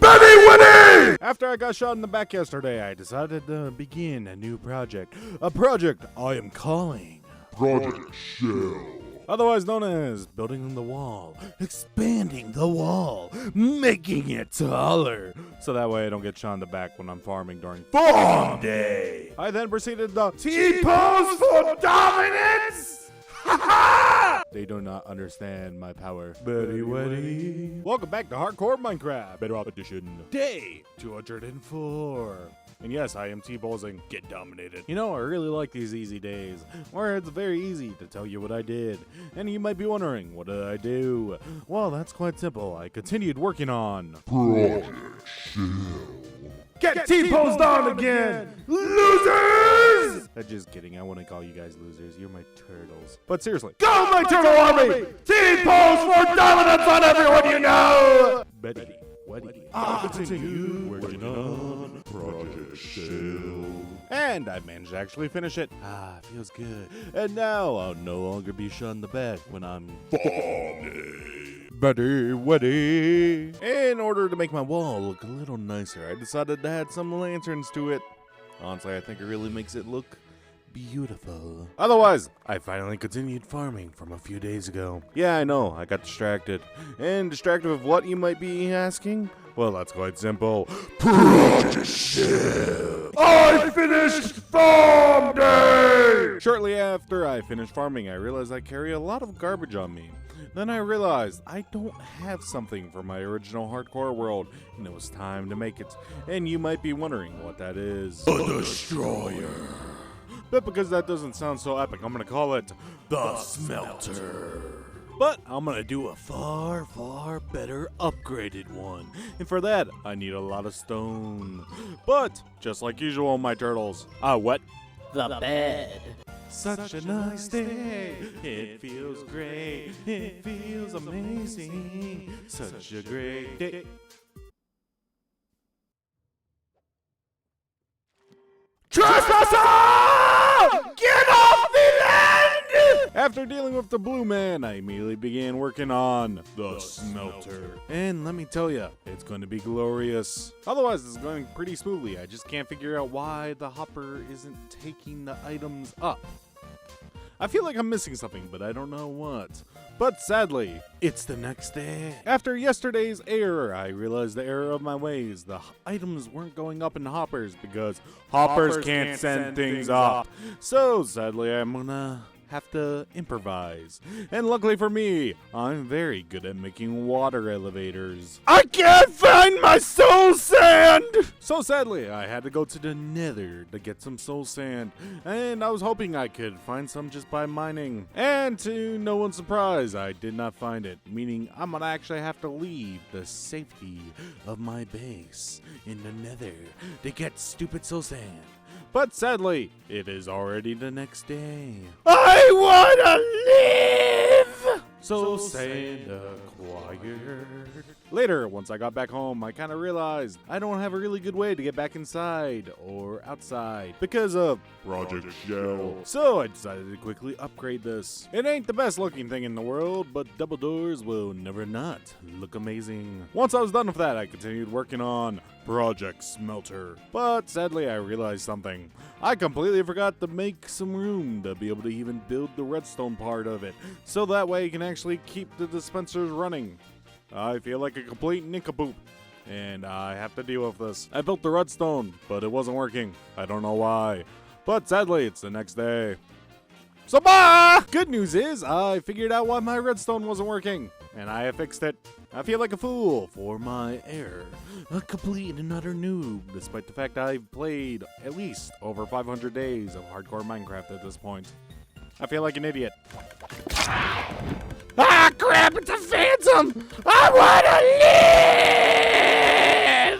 Betty Winnie! After I got shot in the back yesterday, I decided to begin a new project. A project I am calling Project Shell. Otherwise known as building the wall, expanding the wall, making it taller, so that way I don't get shot in the back when I'm farming during farm day. I then proceeded to T-pose for dominance! They do not understand my power. Betty Weddy. Welcome back to Hardcore Minecraft, Bedrock Edition, day 204. And yes, I am T-posing. Get dominated. You know, I really like these easy days, where it's very easy to tell you what I did. And you might be wondering, what did I do? Well, that's quite simple. I continued working on Project Shell. Get T-posed on again, losers! Just kidding, I wouldn't call you guys losers. You're my turtles. But seriously, go my turtle army! T-pose for dominance on everyone you know! Betty. I'll continue working on Project Shell. And I managed to actually finish it. Feels good. And now I'll no longer be shot in the back when I'm farming. Betty Weddy. In order to make my wall look a little nicer, I decided to add some lanterns to it. Honestly, I think it really makes it look beautiful. Otherwise, I finally continued farming from a few days ago. Yeah, I know, I got distracted. And distracted with what, you might be asking? Well, that's quite simple. Project Shell. I finished farm day! Shortly after I finished farming, I realized I carry a lot of garbage on me. Then I realized I don't have something for my original hardcore world, and it was time to make it. And you might be wondering what that is. A destroyer. But because that doesn't sound so epic, I'm gonna call it the Smelter. But I'm gonna do a far, far better upgraded one. And for that, I need a lot of stone. But, just like usual, my turtles, what? The bed. Such a nice day. It feels great. It feels amazing. Such a great day. Trespasser! Get off the land! After dealing with the blue man, I immediately began working on the smelter. And let me tell you, it's going to be glorious. Otherwise, it's going pretty smoothly. I just can't figure out why the hopper isn't taking the items up. I feel like I'm missing something, but I don't know what. But sadly, it's the next day. After yesterday's error, I realized the error of my ways. The items weren't going up in hoppers because hoppers can't send things up. So sadly, I'm gonna have to improvise. And luckily for me, I'm very good at making water elevators. I can't find my soul sand! So sadly, I had to go to the nether to get some soul sand, and I was hoping I could find some just by mining. And to no one's surprise, I did not find it, meaning I'm gonna actually have to leave the safety of my base in the nether to get stupid soul sand. But sadly, it is already the next day. I wanna live! Soul sand acquired. Later, once I got back home, I kind of realized I don't have a really good way to get back inside or outside because of Project Shell. So I decided to quickly upgrade this. It ain't the best looking thing in the world, but double doors will never not look amazing. Once I was done with that, I continued working on Project Smelter. But sadly, I realized something. I completely forgot to make some room to be able to even build the redstone part of it, so that way you can actually keep the dispensers running. I feel like a complete nincompoop, and I have to deal with this. I built the redstone, but it wasn't working. I don't know why. But sadly, it's the next day. So bye! Good news is, I figured out why my redstone wasn't working, and I have fixed it. I feel like a fool for my error. A complete and utter noob, despite the fact I've played at least over 500 days of hardcore Minecraft at this point. I feel like an idiot. Ah, crap, it's a phantom! I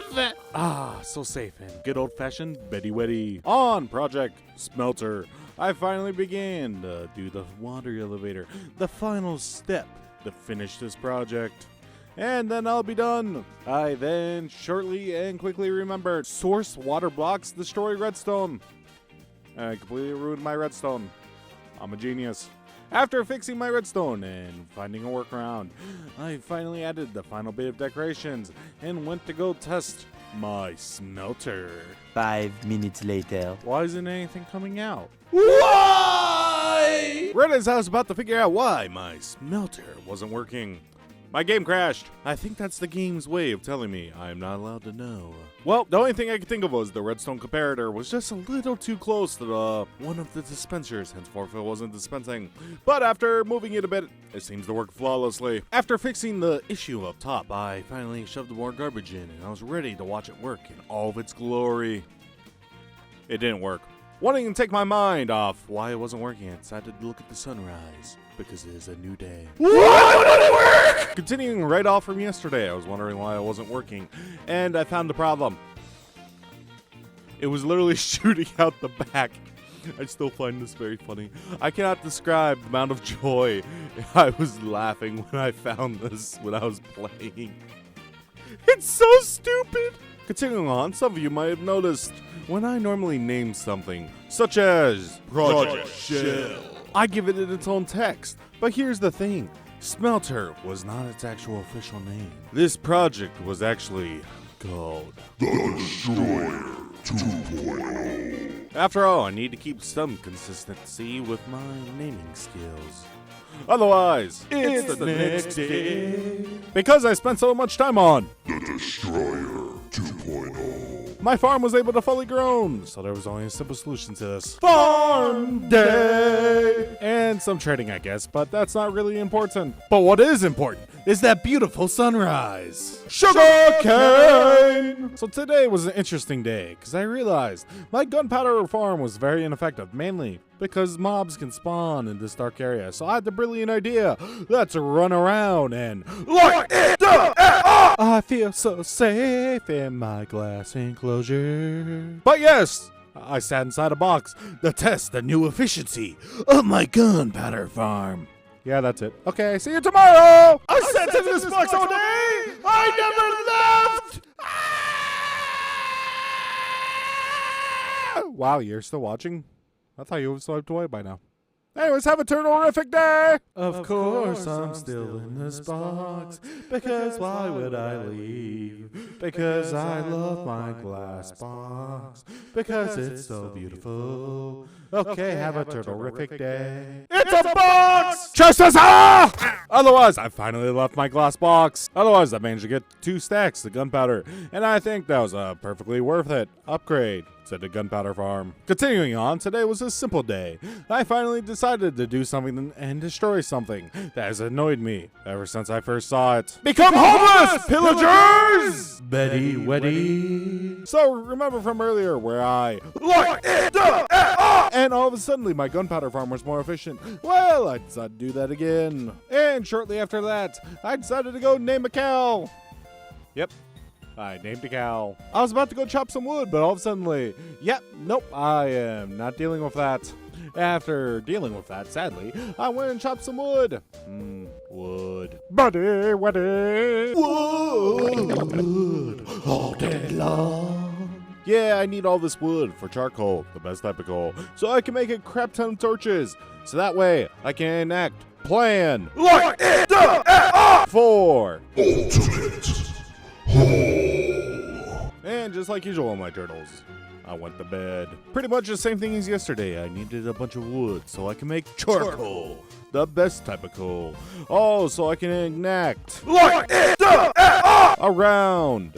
wanna live! Ah, so safe and good old-fashioned Betty Weddy. On Project Smelter, I finally began to do the water elevator, the final step to finish this project. And then I'll be done. I then shortly and quickly remembered, source water blocks destroy redstone. I completely ruined my redstone. I'm a genius. After fixing my redstone and finding a workaround, I finally added the final bit of decorations and went to go test my smelter. 5 minutes later. Why isn't anything coming out? Why? Right as I was about to figure out why my smelter wasn't working, my game crashed. I think that's the game's way of telling me I'm not allowed to know. Well, the only thing I could think of was the redstone comparator was just a little too close to one of the dispensers, henceforth it wasn't dispensing. But after moving it a bit, it seems to work flawlessly. After fixing the issue up top, I finally shoved more garbage in and I was ready to watch it work in all of its glory. It didn't work. Wanting to take my mind off why it wasn't working, I decided to look at the sunrise, because it is a new day. Why wouldn't it work? Continuing right off from yesterday, I was wondering why it wasn't working, and I found the problem. It was literally shooting out the back. I still find this very funny. I cannot describe the amount of joy I was laughing when I found this when I was playing. It's so stupid! Continuing on, some of you might have noticed, when I normally name something, such as Project Shell, I give it its own text. But here's the thing, Smelter was not its actual official name. This project was actually called The Destroyer 2.0. After all, I need to keep some consistency with my naming skills. Otherwise, it's the next day. Because I spent so much time on The Destroyer 2.0. my farm was able to fully grown, so there was only a simple solution to this. Farm day! And some trading, I guess, but that's not really important. But what is important is that beautiful sunrise. Sugar cane! So today was an interesting day, because I realized my gunpowder farm was very ineffective, mainly because mobs can spawn in this dark area. So I had the brilliant idea, let's run around and light it up! I feel so safe in my glass enclosure. But yes, I sat inside a box to test the new efficiency of my gunpowder farm. Yeah, that's it. Okay, see you tomorrow! I sat in this box all day! I never left! Ah! Wow, you're still watching? I thought you would have swiped away by now. Anyways, have a turtle-rific day! Of course I'm still in this box, because why would I leave? Because I love my glass box, because it's so beautiful. Okay, have a turtle-rific day. It's a box! Trespasser! Otherwise, I finally left my glass box. Otherwise, I managed to get 2 stacks of gunpowder, and I think that was a perfectly worth it upgrade to the gunpowder farm. Continuing on, today was a simple day. I finally decided to do something and destroy something that has annoyed me ever since I first saw it. Become homeless, pillagers! Betty Weddy. So remember from earlier where I and all of a sudden my gunpowder farm was more efficient. Well, I decided to do that again. And shortly after that, I decided to go name a cow. Yep. I named a cow. I was about to go chop some wood, but all of a sudden, nope, I am not dealing with that. After dealing with that, sadly, I went and chopped some wood. Wood. Buddy, woody. Wood. All day long. Yeah, I need all this wood for charcoal, the best type of coal, so I can make a crap ton of torches. So that way, I can enact plan. Like it for ultimate. And just like usual, my turtles, I went to bed. Pretty much the same thing as yesterday. I needed a bunch of wood so I can make charcoal, the best type of coal. Oh, so I can enact like it around.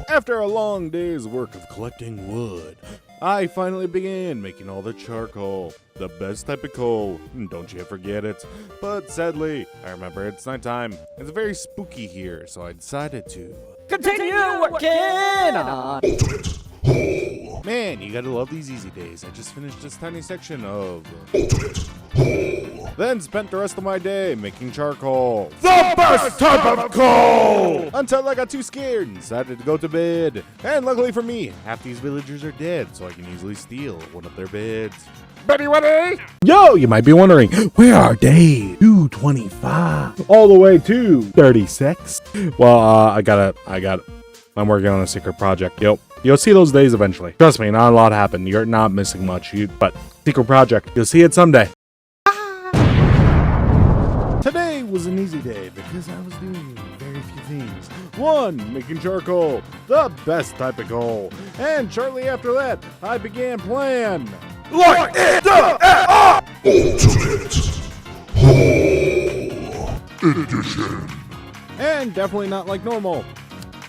After a long day's work of collecting wood, I finally began making all the charcoal, the best type of coal, don't you forget it. But sadly, I remember it's nighttime. It's very spooky here, so I decided to Continue working on. Man, you gotta love these easy days. I just finished this tiny section of then spent the rest of my day making charcoal. The best type of coal! Until I got too scared and decided to go to bed. And luckily for me, half these villagers are dead, so I can easily steal one of their beds. Betty Weddy! Yo, you might be wondering, where are day 225? All the way to 36? Well, I'm working on a secret project. You'll see those days eventually. Trust me, not a lot happened. You're not missing much, but secret project. You'll see it someday. Today was an easy day because I was doing very few things. 1, making charcoal, the best type of coal. And shortly after that, I began plan. Like it Ultimate Hole Edition. And definitely not like normal.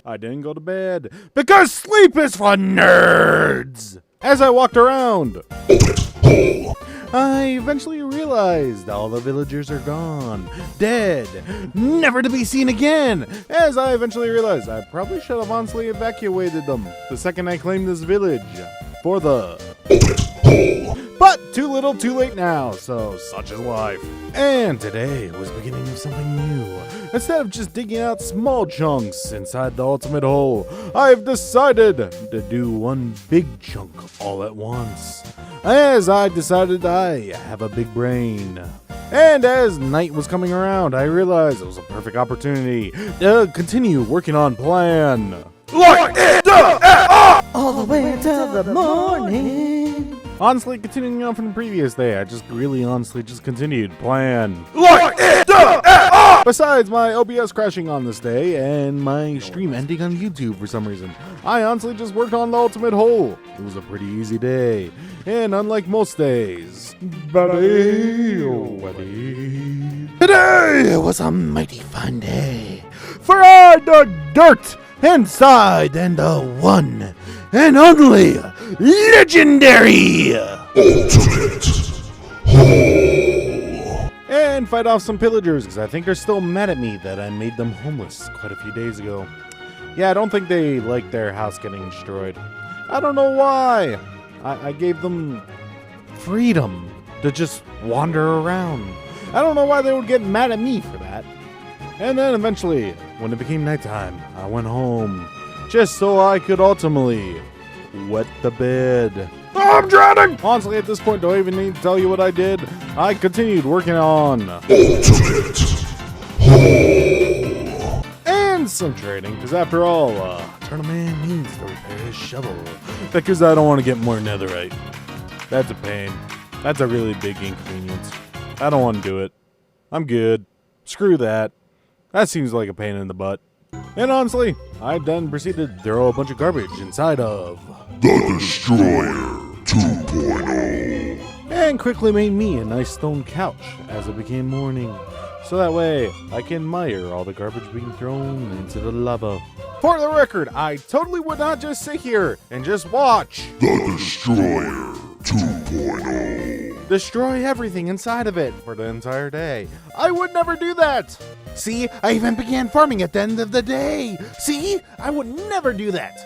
I didn't go to bed because sleep is for nerds. As I walked around, I eventually realized all the villagers are gone, dead, never to be seen again. As I eventually realized I probably should have honestly evacuated them the second I claimed this village for the but too little too late now, so such is life. And today was the beginning of something new. Instead of just digging out small chunks inside the ultimate hole, I've decided to do one big chunk all at once. As I decided I have a big brain. And as night was coming around, I realized it was a perfect opportunity to continue working on plan. Like it All the way till the morning. Honestly, continuing on from the previous day, I just really honestly just continued plan. Like it Besides my OBS crashing on this day and my stream ending on YouTube for some reason, I honestly just worked on the ultimate hole. It was a pretty easy day, and unlike most days, today was a mighty fine day, for I dug dirt inside and the one and only legendary Ultimate Hole. And fight off some pillagers, because I think they're still mad at me that I made them homeless quite a few days ago. Yeah, I don't think they like their house getting destroyed. I don't know why. I gave them freedom to just wander around. I don't know why they would get mad at me for that. And then eventually, when it became nighttime, I went home just so I could ultimately wet the bed. I'm drowning! Honestly, at this point, do I even need to tell you what I did? I continued working on and some trading, because after all, turtleman needs to repair his shovel, because I don't want to get more netherite. That's a pain. That's a really big inconvenience. I don't want to do it. I'm good. Screw that. That seems like a pain in the butt. And honestly, I then proceeded to throw a bunch of garbage inside of The Destroyer 2.0. and quickly made me a nice stone couch as it became morning. So that way, I can admire all the garbage being thrown into the lava. For the record, I totally would not just sit here and just watch. The Destroyer 2.0. Destroy everything inside of it for the entire day. I would never do that. See, I even began farming at the end of the day. See, I would never do that.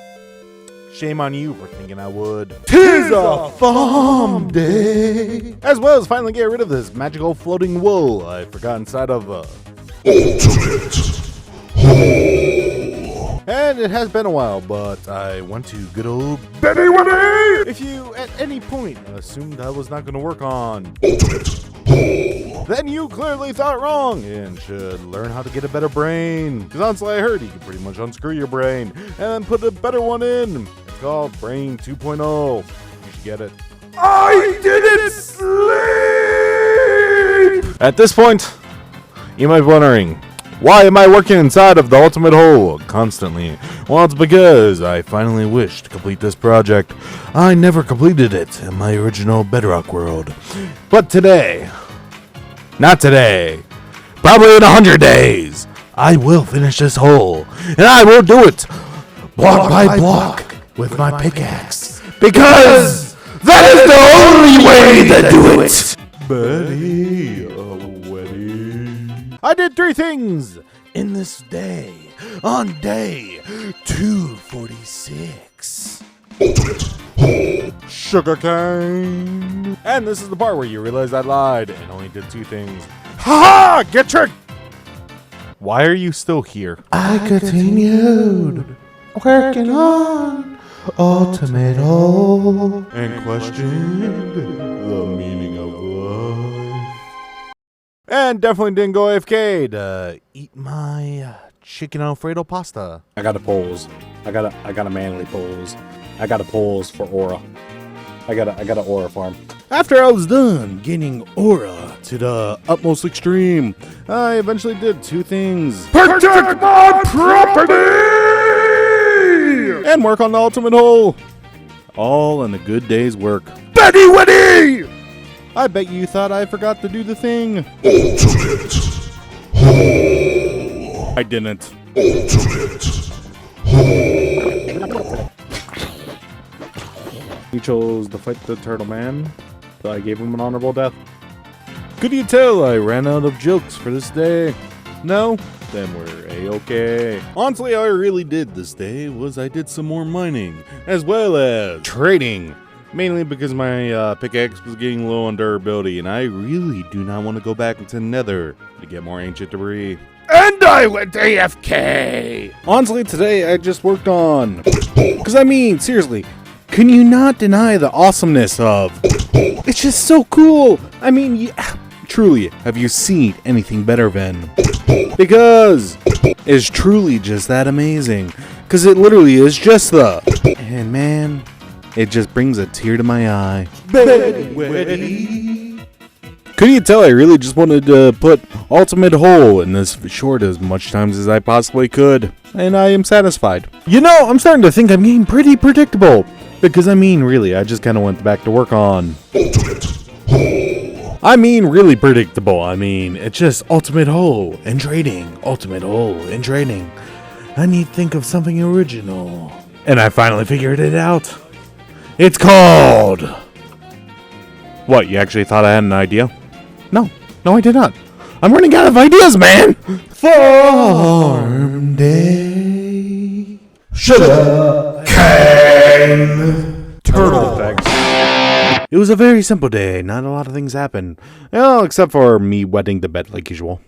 Shame on you for thinking I would. 'Tis a farm day. As well as finally get rid of this magical floating wool I forgot inside of Ultimate Hole. And it has been a while, but I went to good old Benny Winnie! If you at any point assumed I was not going to work on Ultimate Hole. then you clearly thought wrong and should learn how to get a better brain. Because honestly, I heard you can pretty much unscrew your brain and then put a better one in. It's called Brain 2.0. You should get it. I didn't sleep! At this point, you might be wondering, why am I working inside of the ultimate hole constantly? Well, it's because I finally wished to complete this project. I never completed it in my original Bedrock world. But today, not today, probably in 100 days, I will finish this hole. And I will do it block by block with my pickaxe. Because That is the only way to do it! Betty, I did 3 things in this day on day 246. Ultimate Hole. Sugarcane. And this is the part where you realize I lied and only did 2 things. Ha ha! Get tricked! Why are you still here? I continued working on Ultimate Hole And questioned the meaning of life. And definitely didn't go AFK to eat my chicken Alfredo pasta. I got a pose. I got a manly pose. I got a pose for aura. I got a aura farm. After I was done gaining aura to the utmost extreme, I eventually did 2 things. Protect my property! And work on the ultimate hole. All in a good day's work. Benny Winnie! I bet you thought I forgot to do the thing. Ultimate Hole. I didn't. Ultimate Hole. He chose to fight the turtle man, so I gave him an honorable death. Could you tell I ran out of jokes for this day? No? Then we're a-okay. Honestly, all I really did this day was I did some more mining, as well as trading. Mainly because my pickaxe was getting low on durability, and I really do not want to go back into Nether to get more ancient debris. And I went AFK! Honestly, today I just worked on... Because I mean, seriously, can you not deny the awesomeness of... It's just so cool! I mean, truly, have you seen anything better than... Because it's truly just that amazing. Because it literally is just the... And man... It just brings a tear to my eye. Couldn't you tell I really just wanted to put ultimate hole in this short as much times as I possibly could? And I am satisfied. You know, I'm starting to think I'm getting pretty predictable. Because I mean, really, I just kind of went back to work on... Ultimate Hole. I mean, really predictable. I mean, it's just ultimate hole and trading. Ultimate hole and trading. I need to think of something original. And I finally figured it out. It's called... What, you actually thought I had an idea? No, I did not. I'm running out of ideas, man! Farm Day. Sugar cane! Turtle effects. It was a very simple day. Not a lot of things happened. Well, except for me wetting the bed like usual.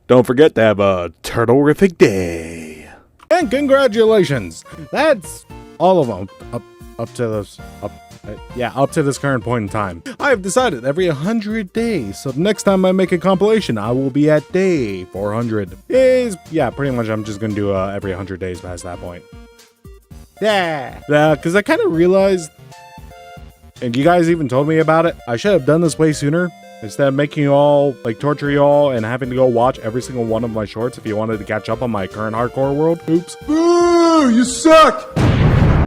Don't forget to have a turtle-rific day. And congratulations! That's all of them. up to this current point in time. I have decided every 100 days. So next time I make a compilation, I will be at day 400. Yeah, pretty much I'm just gonna do every 100 days past that point. Yeah, because I kind of realized, and you guys even told me about it, I should have done this way sooner. Instead of making you all, like, torture you all and having to go watch every single one of my shorts if you wanted to catch up on my current hardcore world. Oops. Boo! You suck!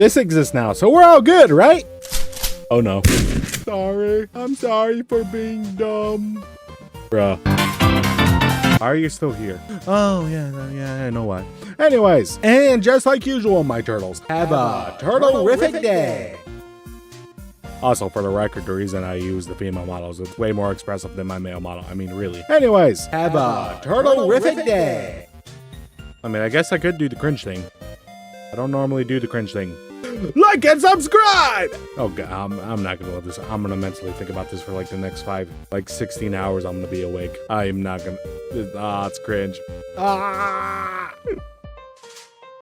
This exists now, so we're all good, right? Oh no. Sorry. I'm sorry for being dumb. Bruh. Why are you still here? Oh, yeah, I know why. Anyways, and just like usual, my turtles, have a turtle-rific day. Also, for the record, the reason I use the female models, it's way more expressive than my male model. I mean, really. Anyways, have a turtle-rific day. I mean, I guess I could do the cringe thing. I don't normally do the cringe thing. Like and subscribe! Oh, God, I'm not gonna love this. I'm gonna mentally think about this for like the next 16 hours. I'm gonna be awake. I am not gonna. It's cringe.